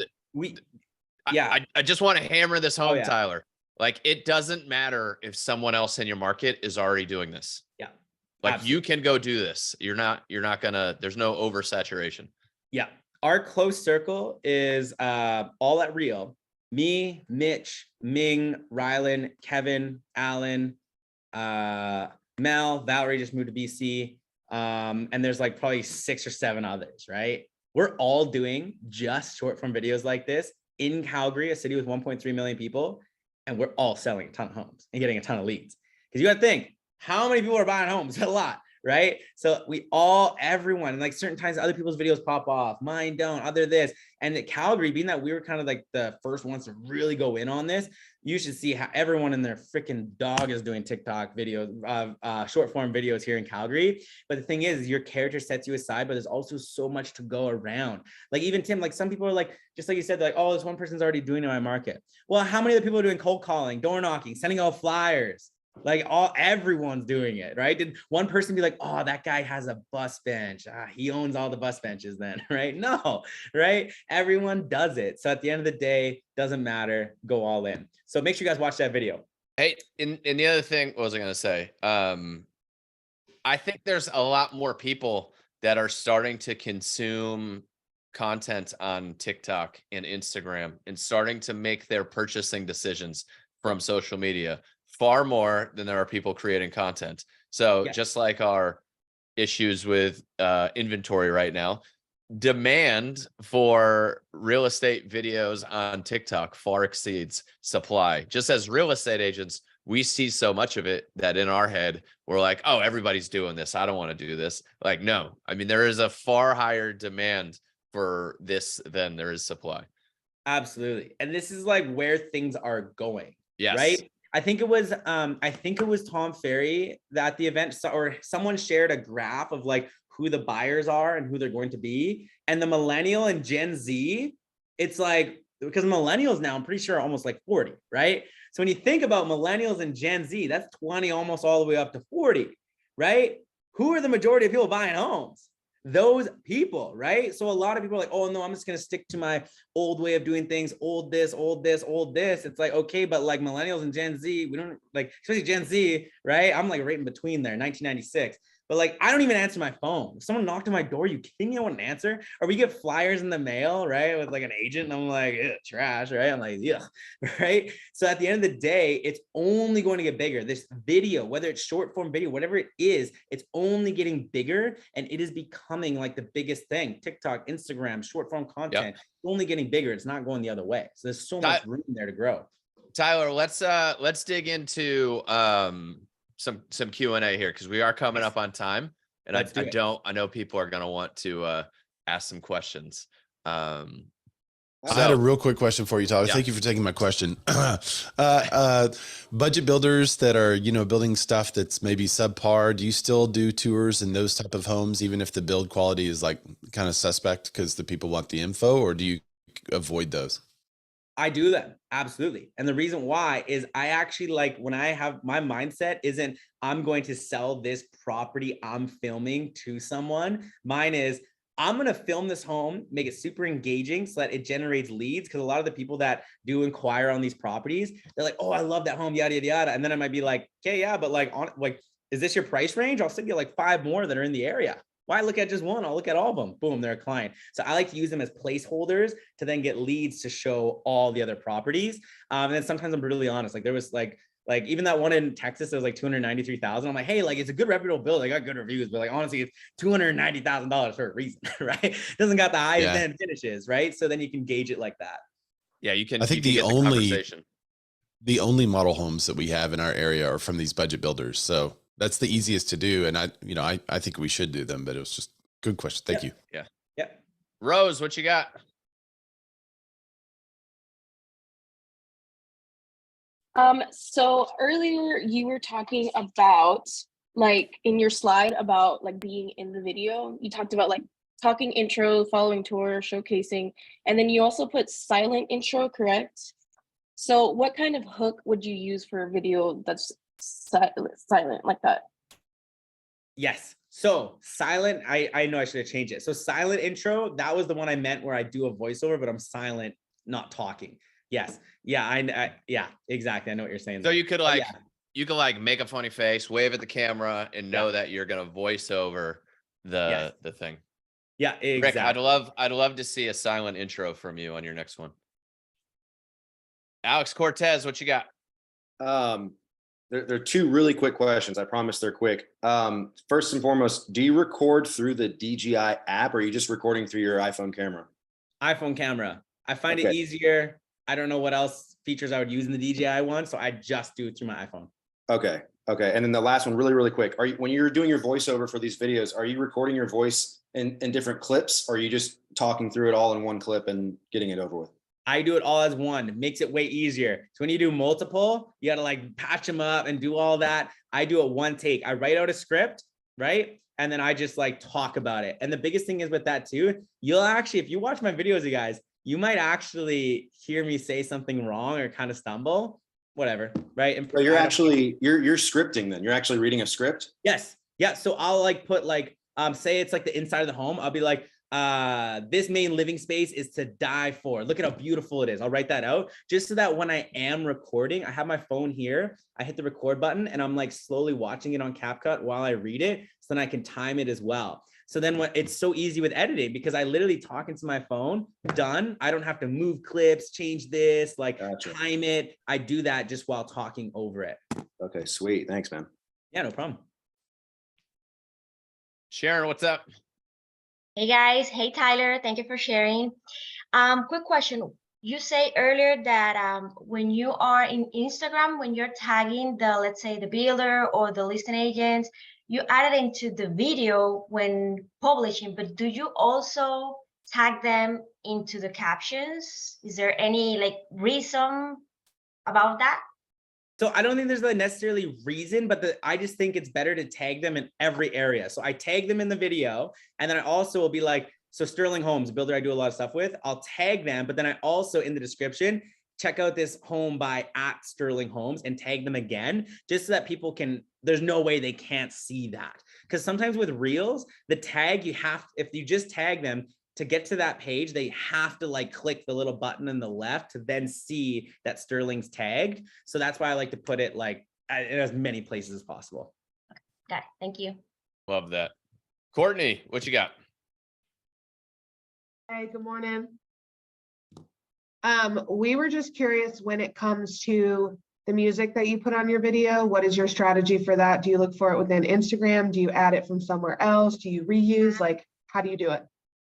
I just want to hammer this home, yeah. Tyler. Like it doesn't matter if someone else in your market is already doing this. Yeah. Like absolutely. you can go do this. You're not gonna, there's no oversaturation. Yeah. Our close circle is all at Rio. Me, Mitch, Ming, Rylan, Kevin, Alan, Mel, Valerie just moved to BC. And there's like probably 6 or 7 others, right? We're all doing just short form videos like this in Calgary, a city with 1.3 million people. And we're all selling a ton of homes and getting a ton of leads. Because you got to think, how many people are buying homes? A lot. Right? So everyone, and like certain times other people's videos pop off, mine don't, other this. And at Calgary, being that we were kind of like the first ones to really go in on this, you should see how everyone in their freaking dog is doing TikTok videos, short form videos here in Calgary. But the thing is your character sets you aside, but there's also so much to go around. Like even Tim, like some people are like, just like you said, like, oh, this one person's already doing it in my market. Well, how many other people are doing cold calling, door knocking, sending out flyers? Like everyone's doing it, right? Did one person be like, oh, that guy has a bus bench. He owns all the bus benches then, right? No, right? Everyone does it. So at the end of the day, doesn't matter, go all in. So make sure you guys watch that video. Hey, and the other thing, what was I going to say? I think there's a lot more people that are starting to consume content on TikTok and Instagram and starting to make their purchasing decisions from social media far more than there are people creating content. So Yeah. just like our issues with inventory right now, demand for real estate videos on TikTok far exceeds supply. Just as real estate agents, we see so much of it that in our head, we're like, oh, everybody's doing this. I don't want to do this. Like, no, I mean, there is a far higher demand for this than there is supply. Absolutely. And this is like where things are going. Yes. Right. I think it was Tom Ferry that at the event or someone shared a graph of like who the buyers are and who they're going to be. And the millennial and Gen Z, it's like, because millennials now, I'm pretty sure are almost like 40, right? So when you think about millennials and Gen Z, that's 20, almost all the way up to 40, right? Who are the majority of people buying homes? Those people, right? So a lot of people are like, oh no, I'm just going to stick to my old way of doing things, old this, old this, old this. It's like, okay, but like millennials and Gen Z, we don't like, especially Gen Z, right? I'm like right in between there, 1996. But like, I don't even answer my phone. If someone knocked on my door, you kidding me? I wouldn't answer. Or we get flyers in the mail, right? With like an agent, and I'm like, trash, right? I'm like, yeah, right? So at the end of the day, it's only going to get bigger. This video, whether it's short form video, whatever it is, it's only getting bigger, and it is becoming like the biggest thing. TikTok, Instagram, short form content, it's only getting bigger. It's not going the other way. So there's so much room there to grow. Tyler, let's dig into some Q&A here, because we are coming up on time, and I know people are going to want to ask some questions. I had a real quick question for you, Tyler. Thank you for taking my question. Budget builders that are, building stuff that's maybe subpar, do you still do tours in those type of homes, even if the build quality is like kind of suspect because the people want the info, or do you avoid those? I do them. Absolutely. And the reason why is I actually like when I have my mindset isn't I'm going to sell this property I'm filming to someone. Mine is I'm going to film this home, make it super engaging so that it generates leads. Because a lot of the people that do inquire on these properties, they're like, oh, I love that home, yada, yada, yada. And then I might be like, okay, yeah, but like, is this your price range? I'll send you like 5 more that are in the area. Why look at just one? I'll look at all of them. Boom, they're a client. So I like to use them as placeholders to then get leads to show all the other properties. And then sometimes I'm brutally honest. Like there was like even that one in Texas, it was like 293,000. I'm like, hey, like it's a good reputable build. I got good reviews, but like honestly, it's $290,000 for a reason, right? It doesn't got the highest end finishes, right? So then you can gauge it like that. Yeah, you can. I think the only model homes that we have in our area are from these budget builders. So that's the easiest to do. And I think we should do them, but it was just a good question. Thank you. Yeah. Yeah. Rose, what you got? So earlier you were talking about like in your slide about like being in the video, you talked about like talking intro, following tour, showcasing, and then you also put silent intro, correct? So what kind of hook would you use for a video that's silent like that? Yes. So silent, I know I should have changed it. So silent intro, that was the one I meant where I do a voiceover, but I'm silent, not talking. Yes. Yeah. Yeah, exactly. I know what you're saying. So you could like make a funny face, wave at the camera, and know that you're going to voice over the thing. Yeah, exactly. Rick, I'd love to see a silent intro from you on your next one. Alex Cortez, what you got? There are 2 really quick questions. I promise they're quick. First and foremost, do you record through the DJI app, or are you just recording through your iPhone camera? iPhone camera. I find it easier. I don't know what else features I would use in the DJI one, so I just do it through my iPhone. Okay. And then the last one, really, really quick. When you're doing your voiceover for these videos, are you recording your voice in different clips, or are you just talking through it all in one clip and getting it over with? I do it all as one. It makes it way easier. So when you do multiple, you got to like patch them up and do all that. I do it one take. I write out a script, right? And then I just like talk about it. And the biggest thing is with that too, you'll actually, if you watch my videos, you guys, you might actually hear me say something wrong or kind of stumble, whatever, right? And so you're scripting then. You're actually reading a script? Yes. Yeah. So I'll like put like, say it's like the inside of the home. I'll be like, this main living space is to die for. Look at how beautiful it is. I'll write that out just so that when I am recording, I have my phone here. I hit the record button and I'm like slowly watching it on CapCut while I read it. So then I can time it as well. So then it's so easy with editing because I literally talk into my phone, done. I don't have to move clips, change this, like time it. I do that just while talking over it. Okay, sweet. Thanks, man. Yeah, no problem. Sharon, what's up? Hey guys, hey Tyler, thank you for sharing. Quick question. You say earlier that when you are in Instagram, when you're tagging the, let's say the builder or the listing agents, you add it into the video when publishing, but do you also tag them into the captions? Is there any like reason about that? So I don't think there's a necessarily reason, but I just think it's better to tag them in every area. So I tag them in the video, and then I also will be like, so Sterling Homes, a builder I do a lot of stuff with, I'll tag them, but then I also in the description, check out this home by @Sterling Homes and tag them again, just so that people can, there's no way they can't see that. Because sometimes with Reels, the tag you have, if you just tag them, to get to that page, they have to like click the little button on the left to then see that Sterling's tagged. So that's why I like to put it like in as many places as possible. Got it. Thank you. Love that. Courtney, what you got? Hey, good morning. We were just curious when it comes to the music that you put on your video, what is your strategy for that? Do you look for it within Instagram? Do you add it from somewhere else? Do you reuse? Like, how do you do it?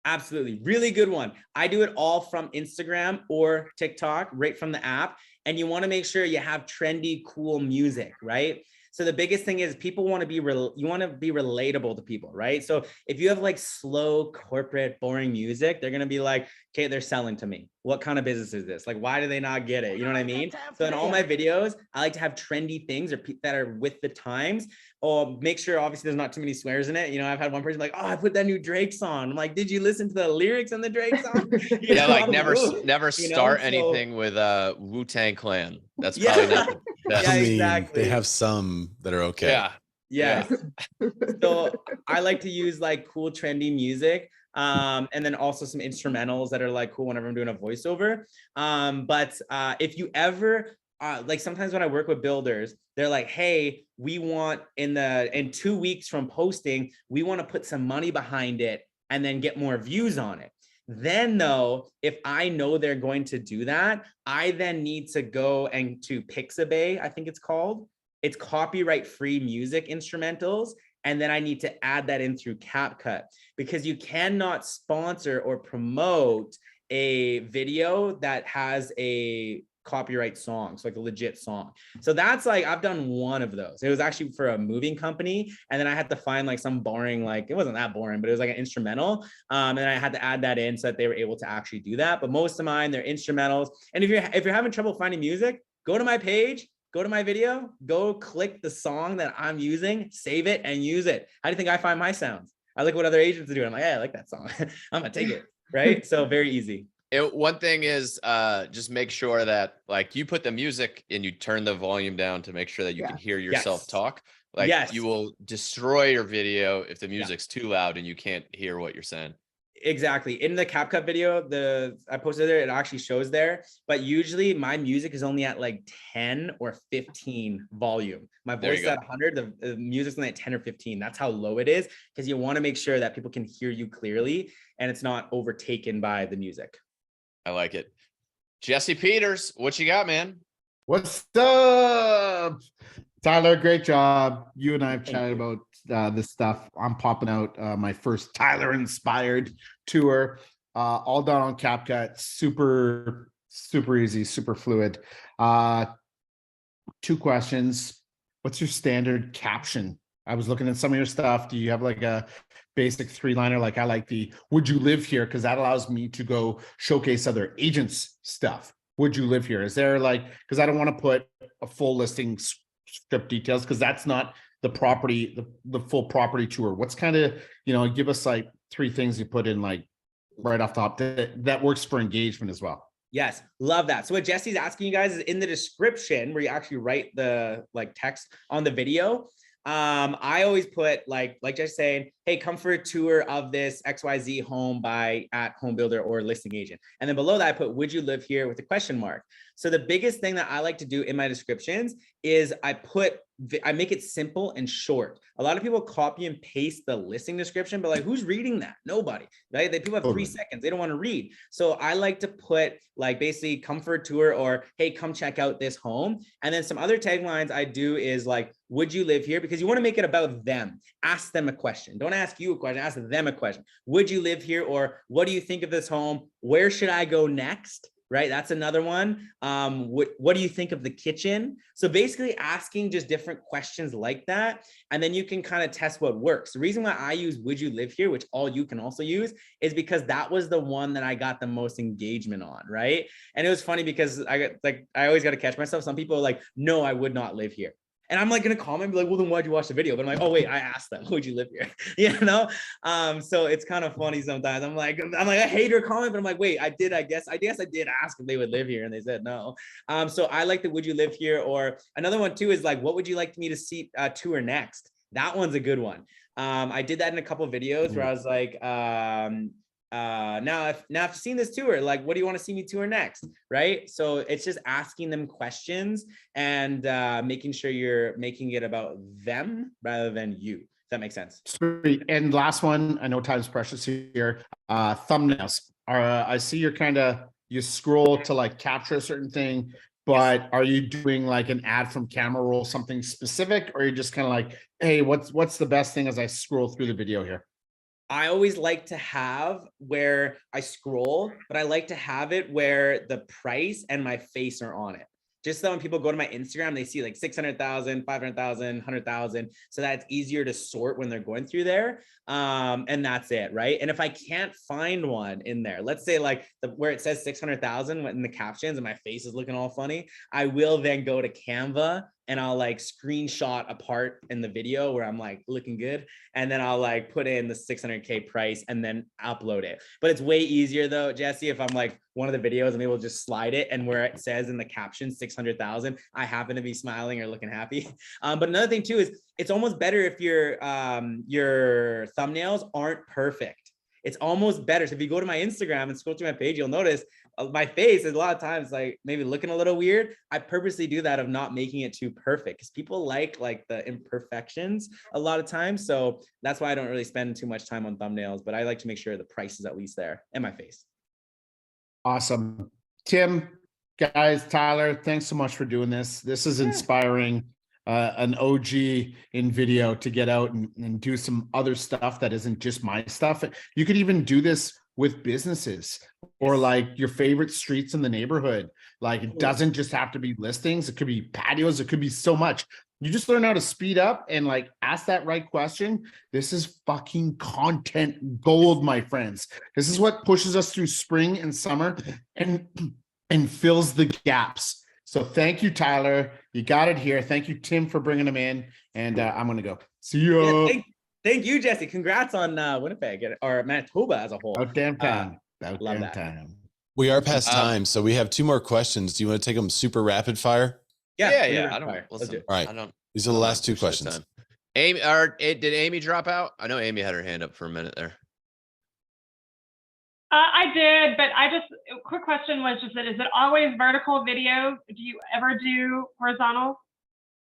Absolutely. Really good one. I do it all from Instagram or TikTok, right from the app. And you want to make sure you have trendy, cool music, right? So the biggest thing is people want to be you want to be relatable to people, right? So if you have like slow, corporate, boring music, they're going to be like, okay, they're selling to me. What kind of business is this? Like, why do they not get it? You know what I mean? So in all my videos, I like to have trendy things or that are with the times, or make sure obviously there's not too many swears in it. You know, I've had one person like, oh, I put that new Drake song. I'm like, did you listen to the lyrics on the Drake song? Yeah, like never You start know, anything with Wu-Tang Clan. That's probably not the best. Yeah, I mean, exactly. they have some that are okay. Yeah. Yes. So I like to use like cool, trendy music. And then also some instrumentals that are like cool whenever I'm doing a voiceover. But if you ever, like sometimes when I work with builders, they're like, hey, we want in 2 weeks from posting, we want to put some money behind it and then get more views on it. Then though, if I know they're going to do that, I then need to go and to Pixabay, I think it's called. It's copyright free music instrumentals. And then I need to add that in through CapCut, because you cannot sponsor or promote a video that has a copyright song, so like a legit song. So that's like, I've done one of those. It was actually for a moving company, and then I had to find like some boring, like it wasn't that boring, but it was like an instrumental, and I had to add that in so that they were able to actually do that. But most of mine, they're instrumentals. And if you're having trouble finding music, go to my page, go to my video, go click the song that I'm using, save it and use it. How do you think I find my sounds? I look what other agents are doing. I'm like, yeah, I like that song. I'm gonna take it, right? So very easy. One thing is just make sure that like you put the music and you turn the volume down to make sure that you can hear yourself talk. Like you will destroy your video if the music's too loud and you can't hear what you're saying. Exactly. In the CapCut video, I posted there, it actually shows there, but usually my music is only at like 10 or 15 volume. My voice is at 100, the music's only at 10 or 15. That's how low it is, because you want to make sure that people can hear you clearly and it's not overtaken by the music. I like it. Jesse Peters, what you got, man? What's up, Tyler? Great job. You and I have chatted about this stuff. I'm popping out my first Tyler inspired tour, all done on CapCut. Super easy, super fluid. 2 questions. What's your standard caption? I was looking at some of your stuff. Do you have like a basic 3-liner? Like I like the "would you live here?" because that allows me to go showcase other agents' stuff. Would you live here? Is there like, because I don't want to put a full listing script details, because that's not the property, the full property tour. What's kind of, give us like 3 things you put in like right off the top that works for engagement as well. Yes, love that. So what Jesse's asking you guys is in the description where you actually write the like text on the video. I always put like Jesse saying, hey, come for a tour of this XYZ home by @homebuilder or listing agent. And then below that, I put, would you live here with a question mark? So the biggest thing that I like to do in my descriptions is I put I make it simple and short. A lot of people copy and paste the listing description, but like, who's reading that? Nobody, right? People have 3 seconds. They don't want to read. So I like to put like basically come for a tour, or, hey, come check out this home. And then some other taglines I do is like, would you live here? Because you want to make it about them. Ask them a question. Don't ask you a question, ask them a question. Would you live here? Or what do you think of this home? Where should I go next? Right? That's another one. What do you think of the kitchen? So basically asking just different questions like that. And then you can kind of test what works. The reason why I use would you live here, which all you can also use, is because that was the one that I got the most engagement on, right? And it was funny because I always got to catch myself. Some people are like, no, I would not live here. And I'm like gonna comment and be like, well, then why'd you watch the video? But I'm like, oh wait, I asked them, would you live here? You know? So it's kind of funny sometimes. I'm like, I hate your comment, but I'm like, wait, I guess I did ask if they would live here, and they said no. So I like the would you live here, or another one too is like, what would you like me to see tour next? That one's a good one. I did that in a couple of videos where I was like, now I've seen this tour, like, what do you want to see me tour next? Right? So it's just asking them questions and making sure you're making it about them rather than you. Does that make sense? Sweet. And last one, I know time's precious here. Thumbnails. I see you scroll to like capture a certain thing, but are you doing like an ad from camera roll, something specific, or are you just kind of like, hey, what's the best thing as I scroll through the video here? I always like to have where I scroll, but I like to have it where the price and my face are on it. Just so when people go to my Instagram, they see like 600,000, 500,000, 100,000. So that's easier to sort when they're going through there. And that's it, right? And if I can't find one in there, let's say like where it says 600,000 in the captions and my face is looking all funny, I will then go to Canva and I'll like screenshot a part in the video where I'm like looking good. And then I'll like put in the 600K price and then upload it. But it's way easier though, Jesse, if I'm like one of the videos, I'm able to just slide it. And where it says in the caption, 600,000, I happen to be smiling or looking happy. But another thing too, is it's almost better if your thumbnails aren't perfect. It's almost better. So if you go to my Instagram and scroll through my page, you'll notice my face is a lot of times like maybe looking a little weird. I purposely do that of not making it too perfect because people like the imperfections a lot of times. So that's why I don't really spend too much time on thumbnails, but I like to make sure the price is at least there and my face. Awesome. Tim, guys, Tyler, thanks so much for doing this. This is inspiring. An OG in video to get out and do some other stuff that isn't just my stuff. You could even do this with businesses or like your favorite streets in the neighborhood. Like it doesn't just have to be listings. It could be patios. It could be so much. You just learn how to speed up and like ask that right question. This is fucking content gold, my friends. This is what pushes us through spring and summer and fills the gaps. So thank you, Tyler. You got it here. Thank you, Tim, for bringing him in. And I'm going to go. See you. Yeah, thank you, Jesse. Congrats on Winnipeg or Manitoba as a whole. Out damn time. Love that. Time. We are past time, so we have 2 more questions. Do you want to take them super rapid fire? Yeah. I don't listen. All right. I don't. These are the last 2 questions. Amy, did Amy drop out? I know Amy had her hand up for a minute there. I did, but quick question was just that, is it always vertical videos? Do you ever do horizontal?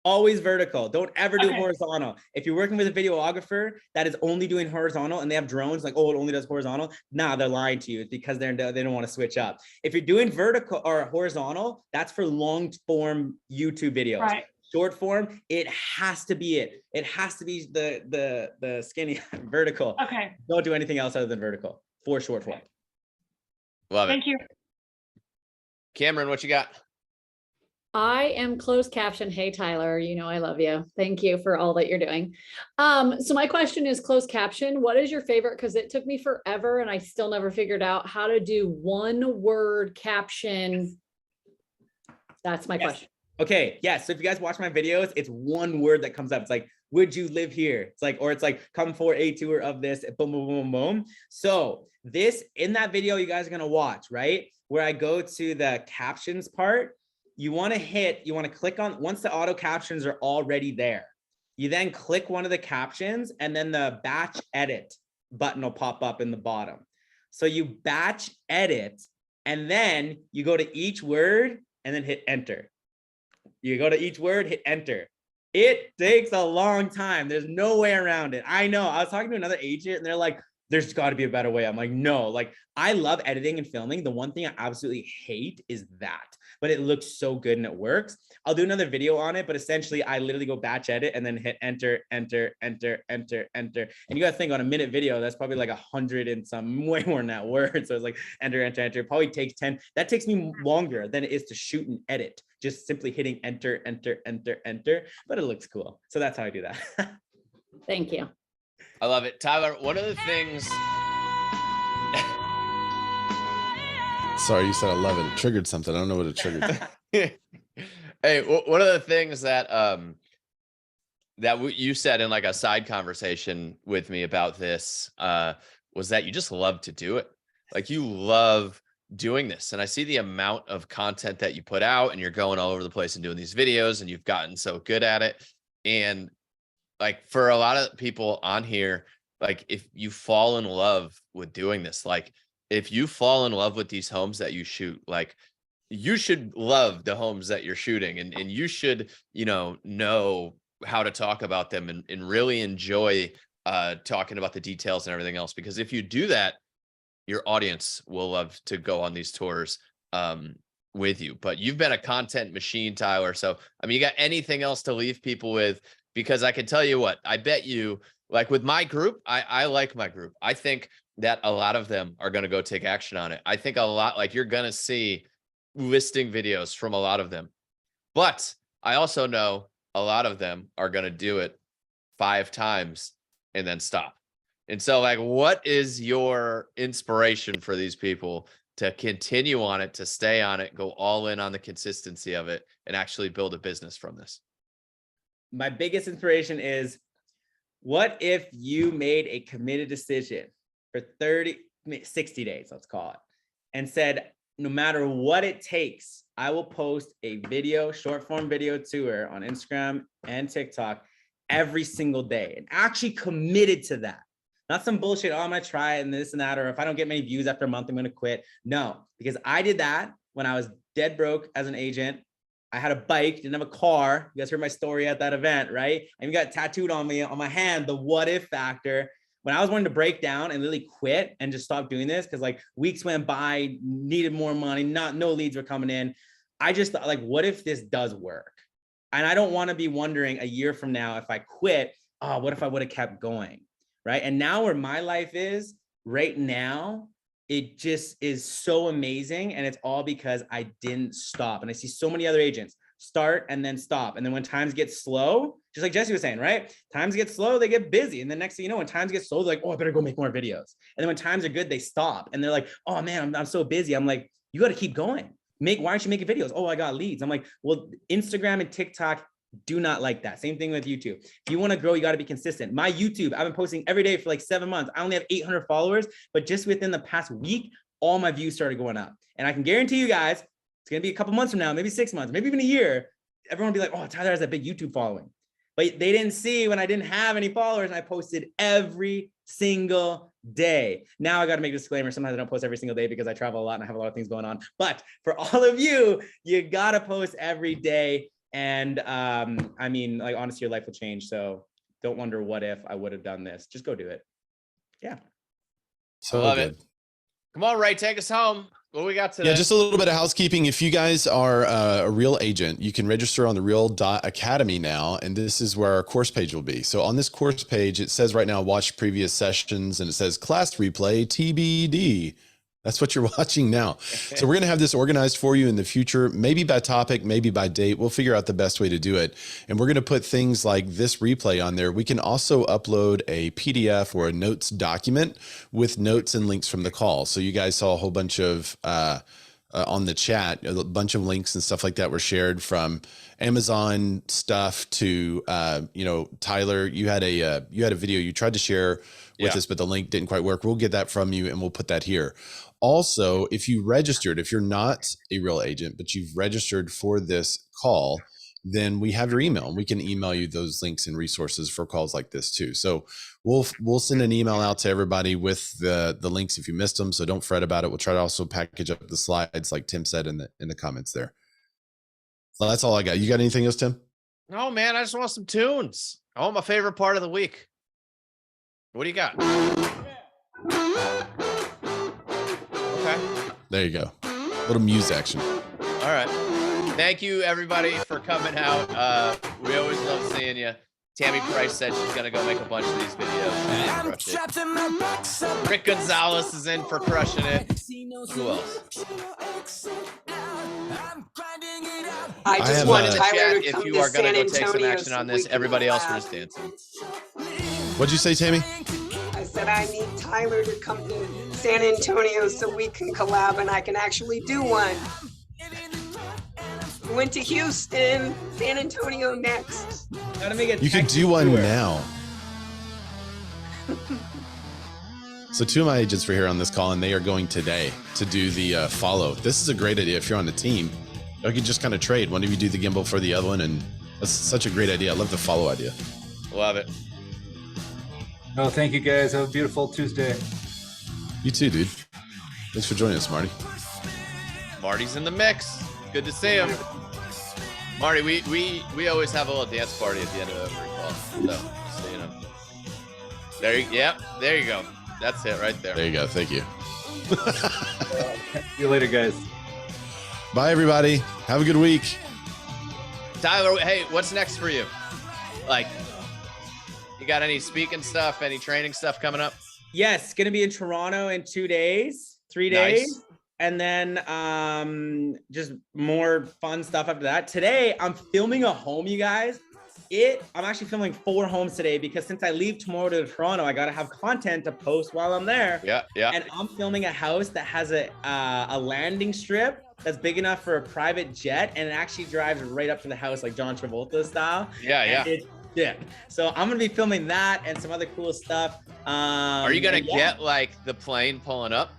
Always vertical. Don't ever do horizontal. If you're working with a videographer that is only doing horizontal and they have drones like, oh, it only does horizontal. Nah, they're lying to you. It's because they don't want to switch up. If you're doing vertical or horizontal, that's for long form YouTube videos. Right. Short form, it has to be it. It has to be the skinny vertical. Okay. Don't do anything else other than vertical for short form. Love it. Thank you. Cameron, what you got? I am closed caption. Hey, Tyler, you know I love you. Thank you for all that you're doing. So my question is closed caption. What is your favorite? Because it took me forever and I still never figured out how to do 1-word caption. That's my question. Okay, yeah. So if you guys watch my videos, it's 1 word that comes up. It's like, would you live here? It's like, or it's like, come for a tour of this, boom, boom, boom, boom. So this, in that video you guys are gonna watch, right? Where I go to the captions part, you wanna click on, once the auto captions are already there, you then click one of the captions and then the batch edit button will pop up in the bottom. So you batch edit and then you go to each word and then hit enter. You go to each word, hit enter. It takes a long time. There's no way around it. I know. I was talking to another agent and they're like, there's got to be a better way. I'm like, no, like I love editing and filming. The one thing I absolutely hate is that, but it looks so good and it works. I'll do another video on it, but essentially I literally go batch edit and then hit enter, enter, enter, enter, enter. And you got to think on a minute video, that's probably like 100 and some, way more than that word. So it's like enter, enter, enter. It probably takes 10. That takes me longer than it is to shoot and edit. Just simply hitting enter, enter, enter, enter. But it looks cool. So that's how I do that. Thank you. I love it. Tyler, one of the things. Sorry, you said 11. It triggered something. I don't know what it triggered. Hey, one of the things that you said in like a side conversation with me about this was that you just love to do it. Like you love doing this. And I see the amount of content that you put out and you're going all over the place and doing these videos and you've gotten so good at it. And like for a lot of people on here, like if you fall in love with doing this, like if you fall in love with these homes that you shoot, like you should love the homes that you're shooting and you should, know how to talk about them and really enjoy talking about the details and everything else. Because if you do that, your audience will love to go on these tours with you. But you've been a content machine, Tyler. So, I mean, you got anything else to leave people with? Because I can tell you what, I bet you, like with my group, I like my group. I think that a lot of them are going to go take action on it. I think a lot, like you're going to see listing videos from a lot of them. But I also know a lot of them are going to do it 5 times and then stop. And so like, what is your inspiration for these people to continue on it, to stay on it, go all in on the consistency of it and actually build a business from this? My biggest inspiration is, what if you made a committed decision for 60 days, let's call it, and said, no matter what it takes, I will post a video, short form video tour on Instagram and TikTok every single day, and actually committed to that. Not some bullshit, oh, I'm gonna try it and this and that, or if I don't get many views after a month, I'm gonna quit. No, because I did that when I was dead broke as an agent. I had a bike, didn't have a car. You guys heard my story at that event, right? I even got tattooed on me, on my hand, the what if factor. When I was wanting to break down and literally quit and just stop doing this, because like weeks went by, needed more money, no leads were coming in. I just thought, like, what if this does work? And I don't want to be wondering a year from now, if I quit, oh, what if I would have kept going, right? And now where my life is right now, it just is so amazing. And it's all because I didn't stop. And I see so many other agents start and then stop. And then when times get slow, just like Jesse was saying, right? Times get slow, they get busy. And the next thing you know, when times get slow, they're like, oh, I better go make more videos. And then when times are good, they stop. And they're like, oh man, I'm so busy. I'm like, you got to keep going. Why aren't you making videos? Oh, I got leads. I'm like, well, Instagram and TikTok do not like that. Same thing with YouTube. If you want to grow, you got to be consistent. My YouTube, I've been posting every day for like 7 months. I only have 800 followers, but just within the past week, all my views started going up. And I can guarantee you guys, it's going to be a couple months from now, maybe 6 months, maybe even a year. Everyone will be like, oh, Tyler has a big YouTube following. But they didn't see when I didn't have any followers and I posted every single day. Now I got to make a disclaimer. Sometimes I don't post every single day because I travel a lot and I have a lot of things going on. But for all of you, you got to post every day. And I mean, like, honestly, your life will change. So don't wonder what if I would have done this. Just go do it. Yeah. So Love good. it. Come on, Ray, take us home. What we got today? Yeah, just a little bit of housekeeping. If you guys are a real agent, you can register on the Real Academy now, and this is where our course page will be. So on this course page, it says right now, watch previous sessions, and it says class replay TBD. That's what you're watching now. So we're going to have this organized for you in the future, maybe by topic, maybe by date. We'll figure out the best way to do it. And we're going to put things like this replay on there. We can also upload a PDF or a notes document with notes and links from the call. So you guys saw a whole bunch of, on the chat, a bunch of links and stuff like that were shared, from Amazon stuff to, Tyler, you had a video you tried to share with us, but the link didn't quite work. We'll get that from you and we'll put that here. Also, if you registered, if you're not a real agent, but you've registered for this call, then we have your email and we can email you those links and resources for calls like this too. So we'll send an email out to everybody with the links if you missed them. So don't fret about it. We'll try to also package up the slides like Tim said in the comments there. So that's all I got. You got anything else, Tim? No, man, I just want some tunes. I want my favorite part of the week. What do you got? Okay. There you go. Little muse action. All right. Thank you, everybody, for coming out. We always love seeing you. Tammy Price said she's going to go make a bunch of these videos. Rick Gonzalez is in for crushing it. Who else? I just want in the Tyler chat to if come you to are going San to go take some Antonio action so on we this. can Everybody else, we're collab. just dancing. What'd you say, Tammy? I said I need Tyler to come to San Antonio so we can collab and I can actually do one. Went to Houston, San Antonio next. Gotta make it. You could do one now. So 2 of my agents were here on this call, and they are going today to do the follow. This is a great idea if you're on a team. You could just kind of trade. One of you do the gimbal for the other one, and that's such a great idea. I love the follow idea. Love it. Oh, thank you guys. Have a beautiful Tuesday. You too, dude. Thanks for joining us, Marty. Marty's in the mix. Good to see him. Marty, we always have a little dance party at the end of every call. So you know. There you go. That's it right there. There you go. Thank you. See you later, guys. Bye, everybody. Have a good week. Tyler, hey, what's next for you? Like, you got any speaking stuff, any training stuff coming up? Yes, gonna be in Toronto in 2 days, 3 Nice. days. And then just more fun stuff after that. Today, I'm filming a home, you guys. I'm actually filming 4 homes today because since I leave tomorrow to Toronto, I gotta have content to post while I'm there. Yeah. And I'm filming a house that has a landing strip that's big enough for a private jet, and it actually drives right up to the house like John Travolta style. Yeah. Yeah. So I'm gonna be filming that and some other cool stuff. Are you gonna and yeah. get like the plane pulling up?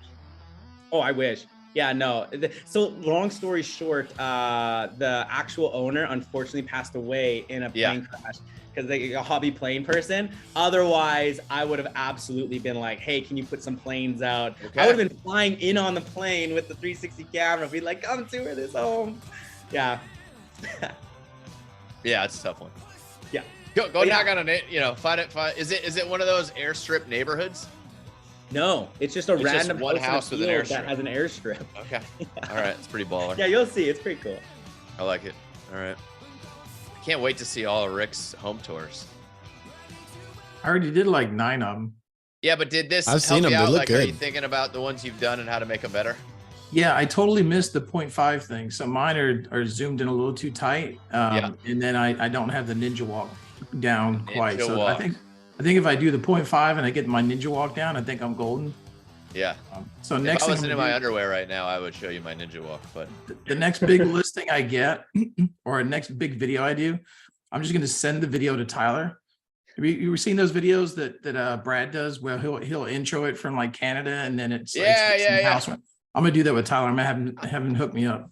Oh, I wish. Yeah, no. So long story short, the actual owner unfortunately passed away in a plane crash because they a hobby plane person. Otherwise, I would have absolutely been like, hey, can you put some planes out? Okay. I would have been flying in on the plane with the 360 camera, be like, come tour this home. Yeah. Yeah, it's a tough one. Yeah. Go knock on it. You know, find it. Is it one of those airstrip neighborhoods? No, it's just a It's just random one house with in an a airstrip. field that has an airstrip. Okay. All right. It's pretty baller. Yeah, you'll see. It's pretty cool. I like it. All right. I can't wait to see all of Rick's home tours. I already did like 9 of them. Yeah, but did this I've help seen you them. They out? look Like, are you good. thinking about the ones you've done and how to make them better? Yeah, I totally missed the 0.5 thing. So mine are zoomed in a little too tight. And then I don't have the ninja walk down quite. Ninja So walk. I think if I do the 0.5 and I get my ninja walk down, I think I'm golden. Yeah. So If next I thing wasn't I'm in gonna my do- underwear right now, I would show you my ninja walk. But the next big listing I get or a next big video I do, I'm just going to send the video to Tyler. Have you ever seen those videos that Brad does where he'll intro it from like Canada and then it's like some house. I'm gonna do that with Tyler. I'm gonna have him hook me up.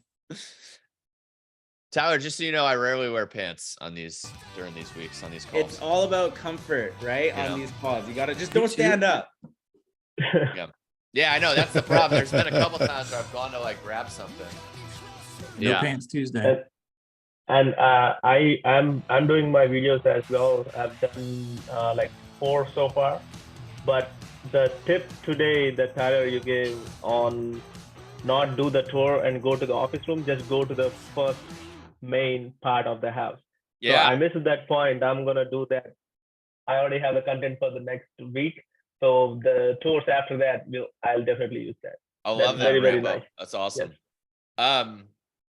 Tyler, just so you know, I rarely wear pants on during these weeks on these calls. It's all about comfort, right? You know? On these calls, you gotta just don't stand up. Yeah, I know that's the problem. There's been a couple times where I've gone to like grab something. No pants Tuesday. And I'm doing my videos as well. I've done like 4 so far. But the tip today that Tyler you gave on not do the tour and go to the office room, just go to the first main part of the house. Yeah. So I missed that point. I'm gonna do that. I already have the content for the next week. So the tours after that, I'll definitely use that. I That's love that, very, very Rambo. nice. That's awesome. Yes.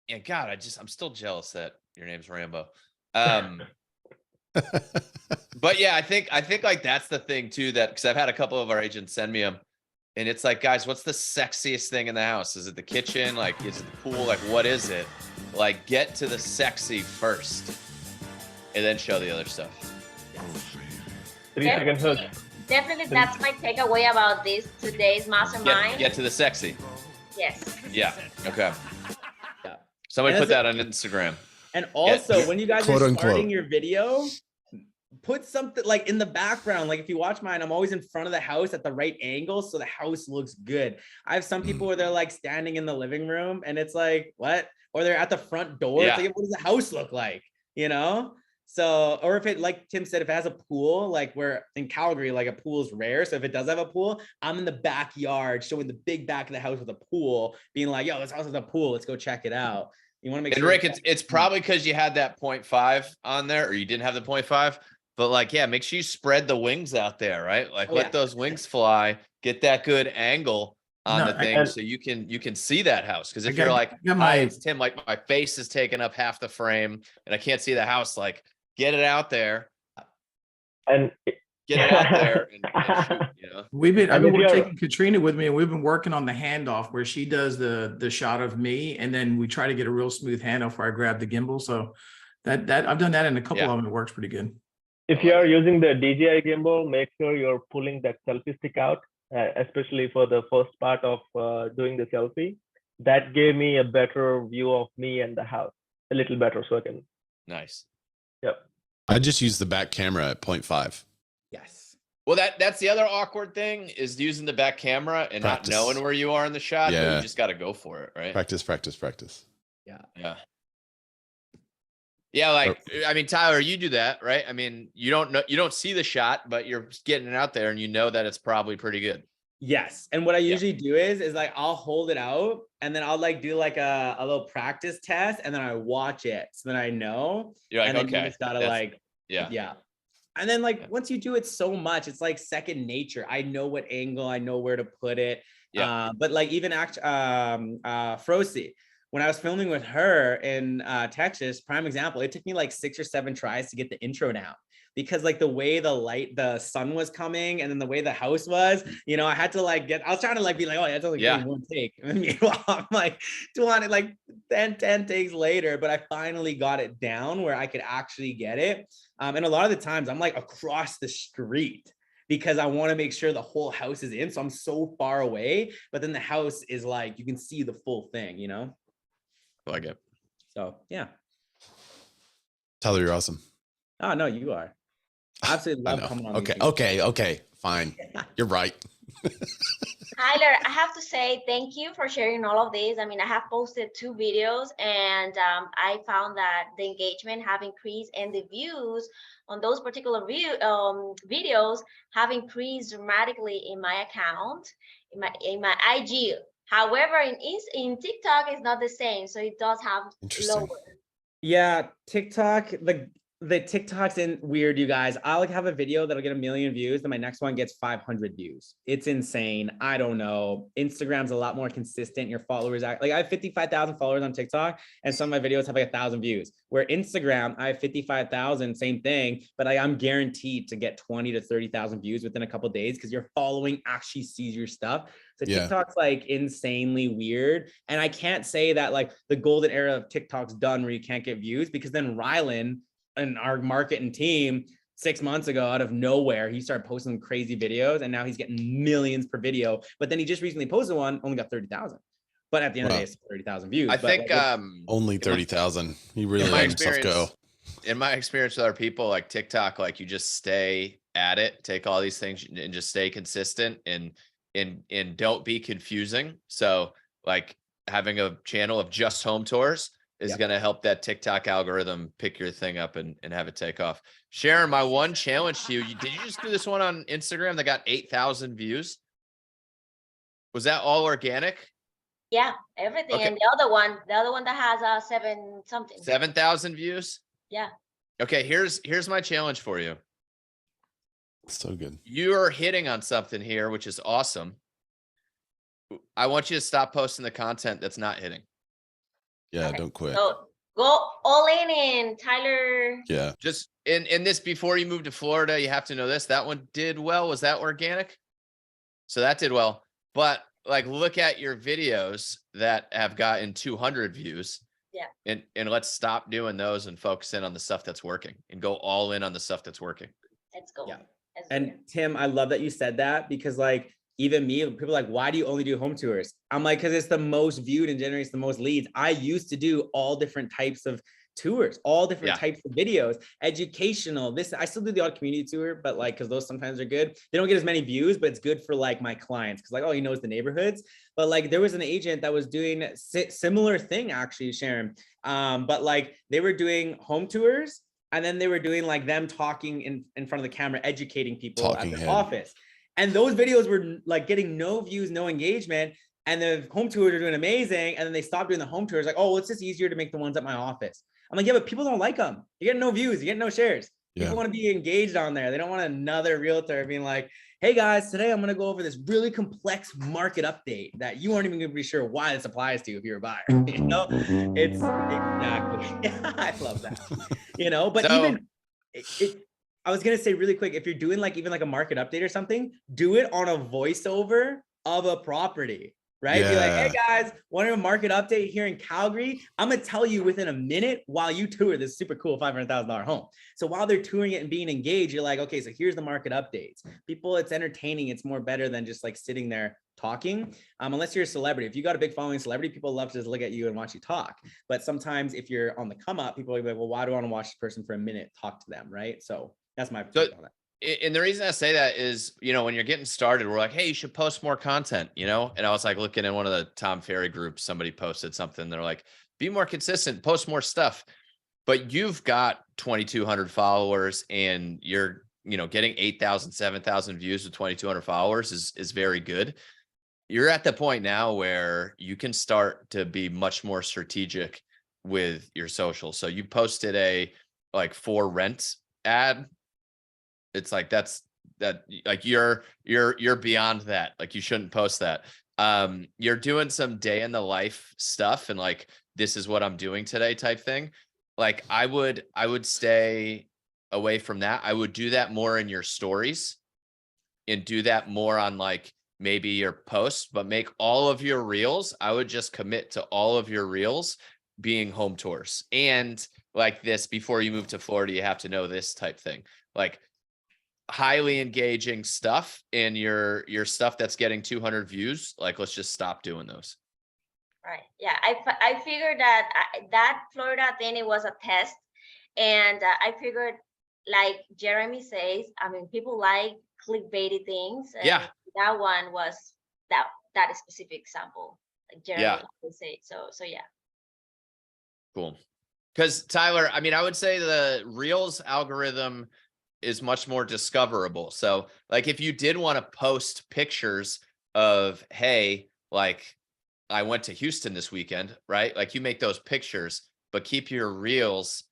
Yeah, God, I'm still jealous that your name's Rambo. But yeah, I think like that's the thing too, that because I've had a couple of our agents send me them, and it's like, guys, what's the sexiest thing in the house? Is it the kitchen? Like, is it the pool? Like, what is it? Like, get to the sexy first, and then show the other stuff. 3 seconds hook. Definitely, that's my takeaway about this today's mastermind. Get to the sexy. Yes. Yeah. Okay. Yeah. Somebody And put that's that on Instagram. And also, when you guys Quote, are unquote. starting your video, put something like in the background. Like if you watch mine, I'm always in front of the house at the right angle, so the house looks good. I have some people where they're like standing in the living room, and it's like, what? Or they're at the front door. Yeah. It's like, what does the house look like? You know? So, or if it, like Tim said, if it has a pool, like we're in Calgary, like a pool is rare. So if it does have a pool, I'm in the backyard showing the big back of the house with a pool, being like, yo, this house has a pool. Let's go check it out. You want to make And sure. Rick, it's probably because you had that 0.5 on there, or you didn't have the 0.5. But like, yeah, make sure you spread the wings out there, right? Like, let those wings fly, get that good angle on the thing, so you can see that house. Because if you're like, hi, it's Tim, like my face is taking up half the frame and I can't see the house, like, get it out there. And get it out there and shoot, you know. I've been taking Katrina with me, and we've been working on the handoff where she does the shot of me, and then we try to get a real smooth handoff where I grab the gimbal. So that I've done that in a couple of them. It works pretty good. If you are using the DJI gimbal, make sure you're pulling that selfie stick out, especially for the first part of doing the selfie. That gave me a better view of me and the house, a little better, so I can. Nice. Yep. I just use the back camera at 0.5. Yes. Well, that's the other awkward thing, is using the back camera and not knowing where you are in the shot. But you just got to go for it, right? Practice. Yeah. Yeah. Yeah, like, I mean, Tyler, you do that, right? I mean, you don't see the shot, but you're getting it out there and you know that it's probably pretty good. Yes. And what I usually do is like, I'll hold it out and then I'll like do like a little practice test and then I watch it. So then I know. You're like, and then okay. you just gotta like, yeah. And then like, once you do it so much, it's like second nature. I know what angle, I know where to put it. Yeah. But like even Frocy, when I was filming with her in Texas, prime example, it took me like 6 or 7 tries to get the intro down, because like the way the sun was coming and then the way the house was, you know, I had to like I was trying to like be like, oh, that's only one take. And meanwhile, I'm like 10 takes later, but I finally got it down where I could actually get it. And a lot of the times I'm like across the street, because I want to make sure the whole house is in. So I'm so far away, but then the house is like, you can see the full thing, you know? I like it. So yeah. Tyler, you're awesome. Oh no, you are. I absolutely love coming on. Okay. Fine. You're right. Tyler, I have to say thank you for sharing all of this. I mean, I have posted 2 videos and I found that the engagement have increased and the views on those particular videos have increased dramatically in my account, in my IG. However, in TikTok, it's not the same. So it does have lower. Yeah, TikTok, the TikTok's in weird, you guys. I'll like have a video that'll get 1 million views, then my next one gets 500 views. It's insane. I don't know. Instagram's a lot more consistent. Your followers act like I have 55,000 followers on TikTok, and some of my videos have like 1,000 views. Where Instagram, I have 55,000, same thing, but I'm guaranteed to get 20 to 30,000 views within a couple of days because your following actually sees your stuff. So TikTok's like insanely weird. And I can't say that like the golden era of TikTok's done where you can't get views, because then Rylan and our marketing team 6 months ago, out of nowhere, he started posting crazy videos and now he's getting millions per video. But then he just recently posted one, only got 30,000. But at the end of the day, it's 30,000 views. I think only 30,000. He really let himself go. In my experience with other people, like TikTok, like you just stay at it, take all these things and just stay consistent and don't be confusing. So like having a channel of just home tours is going to help that TikTok algorithm pick your thing up and have it take off. Sharon, my one challenge to you, did you just do this one on Instagram that got 8,000 views? Was that all organic? Yeah, everything. Okay. And the other one that has 7 something. 7,000 views? Yeah. Okay, here's my challenge for you. So good. You're hitting on something here, which is awesome. I want you to stop posting the content that's not hitting. Yeah, don't quit. So go all in, Tyler. Yeah. Just in this, before you move to Florida, you have to know this. That one did well. Was that organic? So that did well. But like, look at your videos that have gotten 200 views. Yeah. And let's stop doing those and focus in on the stuff that's working and go all in on the stuff that's working. Let's go. Yeah. And Tim, I love that you said that, because like even me, people are like, why do you only do home tours? I'm like, because it's the most viewed and generates the most leads. I used to do all different types of tours, all different types of videos, educational. I still do the odd community tour, but like, because those sometimes are good. They don't get as many views, but it's good for like my clients, because like, oh, he knows the neighborhoods. But like there was an agent that was doing similar thing actually, Sharon. But like they were doing home tours and then they were doing like them talking in front of the camera, educating people Talking at head. their office. And those videos were like getting no views, no engagement. And the home tours are doing amazing. And then they stopped doing the home tours. Like, oh, it's just easier to make the ones at my office. I'm like, yeah, but people don't like them. You get no views, you get no shares. People want to be engaged on there. They don't want another realtor being like, hey guys, today I'm going to go over this really complex market update that you aren't even going to be sure why this applies to if you're a buyer. You know, it's exactly. I love that. You know, but So- even I was going to say really quick, if you're doing like even like a market update or something, do it on a voiceover of a property. Right? Be like, hey guys, want a market update here in Calgary? I'm gonna tell you within a minute while you tour this super cool $500,000 home. So while they're touring it and being engaged, you're like, okay, so here's the market updates. People, it's entertaining. It's more better than just like sitting there talking. Unless you're a celebrity. If you got a big following celebrity, people love to just look at you and watch you talk. But sometimes if you're on the come up, people will be like, well, why do I want to watch this person for a minute talk to them? Right? So that's my take on that. And the reason I say that is, you know, when you're getting started, we're like, hey, you should post more content, you know? And I was like looking in one of the Tom Ferry groups, somebody posted something. They're like, be more consistent, post more stuff. But you've got 2,200 followers and you're, you know, getting 8,000, 7,000 views with 2,200 followers is very good. You're at the point now where you can start to be much more strategic with your social. So you posted a like for rent ad. It's like that like you're beyond that. Like you shouldn't post that. You're doing some day in the life stuff and like this is what I'm doing today type thing. Like I would stay away from that. I would do that more in your stories and do that more on like maybe your posts, but make all of your reels. I would just commit to all of your reels being home tours. And like this, before you move to Florida, you have to know this type thing. Like highly engaging stuff in your stuff that's getting 200 views. Like, let's just stop doing those. Right. Yeah. I figured that that Florida thing, it was a test. And I figured, like Jeremy says, I mean, people like clickbaity things. And yeah. That one was that specific example. Like Jeremy would say. So yeah. Cool. Because Tyler, I mean, I would say the Reels algorithm is much more discoverable. So like if you did want to post pictures of, hey, like I went to Houston this weekend, right? Like you make those pictures, but keep your reels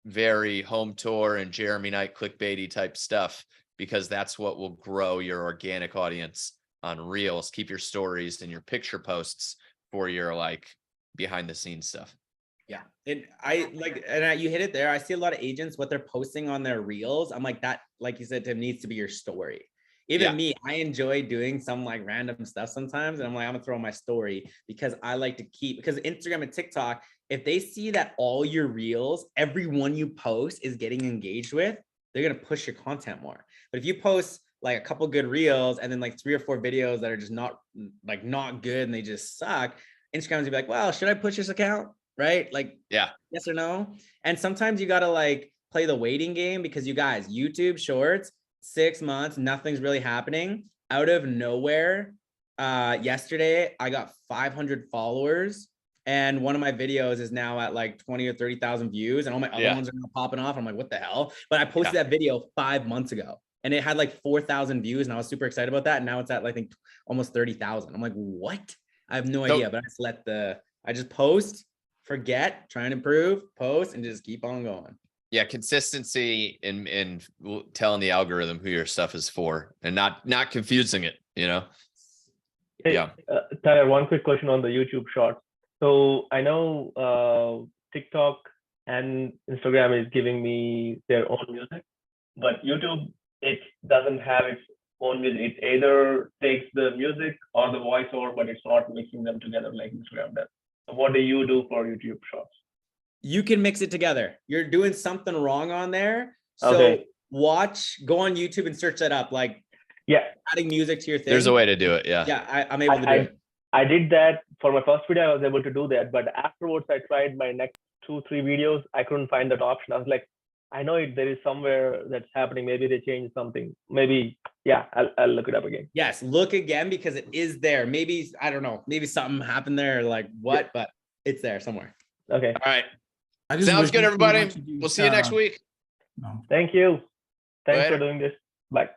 very home tour and Jeremy Knight clickbaity type stuff, because that's what will grow your organic audience on reels. Keep your stories and your picture posts for your like behind the scenes stuff. Yeah. And you hit it there. I see a lot of agents, what they're posting on their reels. I'm like, that, like you said, Tim, needs to be your story. Even me, I enjoy doing some like random stuff sometimes. And I'm like, I'm gonna throw on my story because I like to keep, because Instagram and TikTok, if they see that all your reels, every one you post is getting engaged with, they're gonna push your content more. But if you post like a couple good reels and then like 3 or 4 videos that are just not good and they just suck, Instagram's gonna be like, well, should I push this account? Right? Like, yes or no? And sometimes you got to like play the waiting game, because you guys, YouTube shorts, 6 months, nothing's really happening. Out of nowhere, yesterday, I got 500 followers and one of my videos is now at like 20 or 30,000 views and all my other ones are now popping off. I'm like, what the hell? But I posted that video 5 months ago and it had like 4,000 views and I was super excited about that. And now it's at, I think, almost 30,000. I'm like, what? I have no idea, but I just post, forget, try and improve, post, and just keep on going. Yeah, consistency in telling the algorithm who your stuff is for, and not confusing it. You know. Hey, Tyler, one quick question on the YouTube Shorts. So I know TikTok and Instagram is giving me their own music, but YouTube, it doesn't have its own music. It either takes the music or the voiceover, but it's not mixing them together like Instagram does. So what do you do for YouTube Shorts? You can mix it together. You're doing something wrong on there. So go on YouTube and search that up. Like, adding music to your thing. There's a way to do it. Yeah. Yeah, I'm able to do it. I did that for my first video. I was able to do that, but afterwards I tried my next 2-3 videos. I couldn't find that option. I was like, I know there is somewhere that's happening. Maybe they changed something. Maybe, I'll look it up again. Yes, look again, because it is there. Maybe, I don't know, maybe something happened there, like what, but it's there somewhere. Okay. All right. Sounds good, everybody. We'll see you next week. No. Thank you. Thanks Later. for doing this. Bye.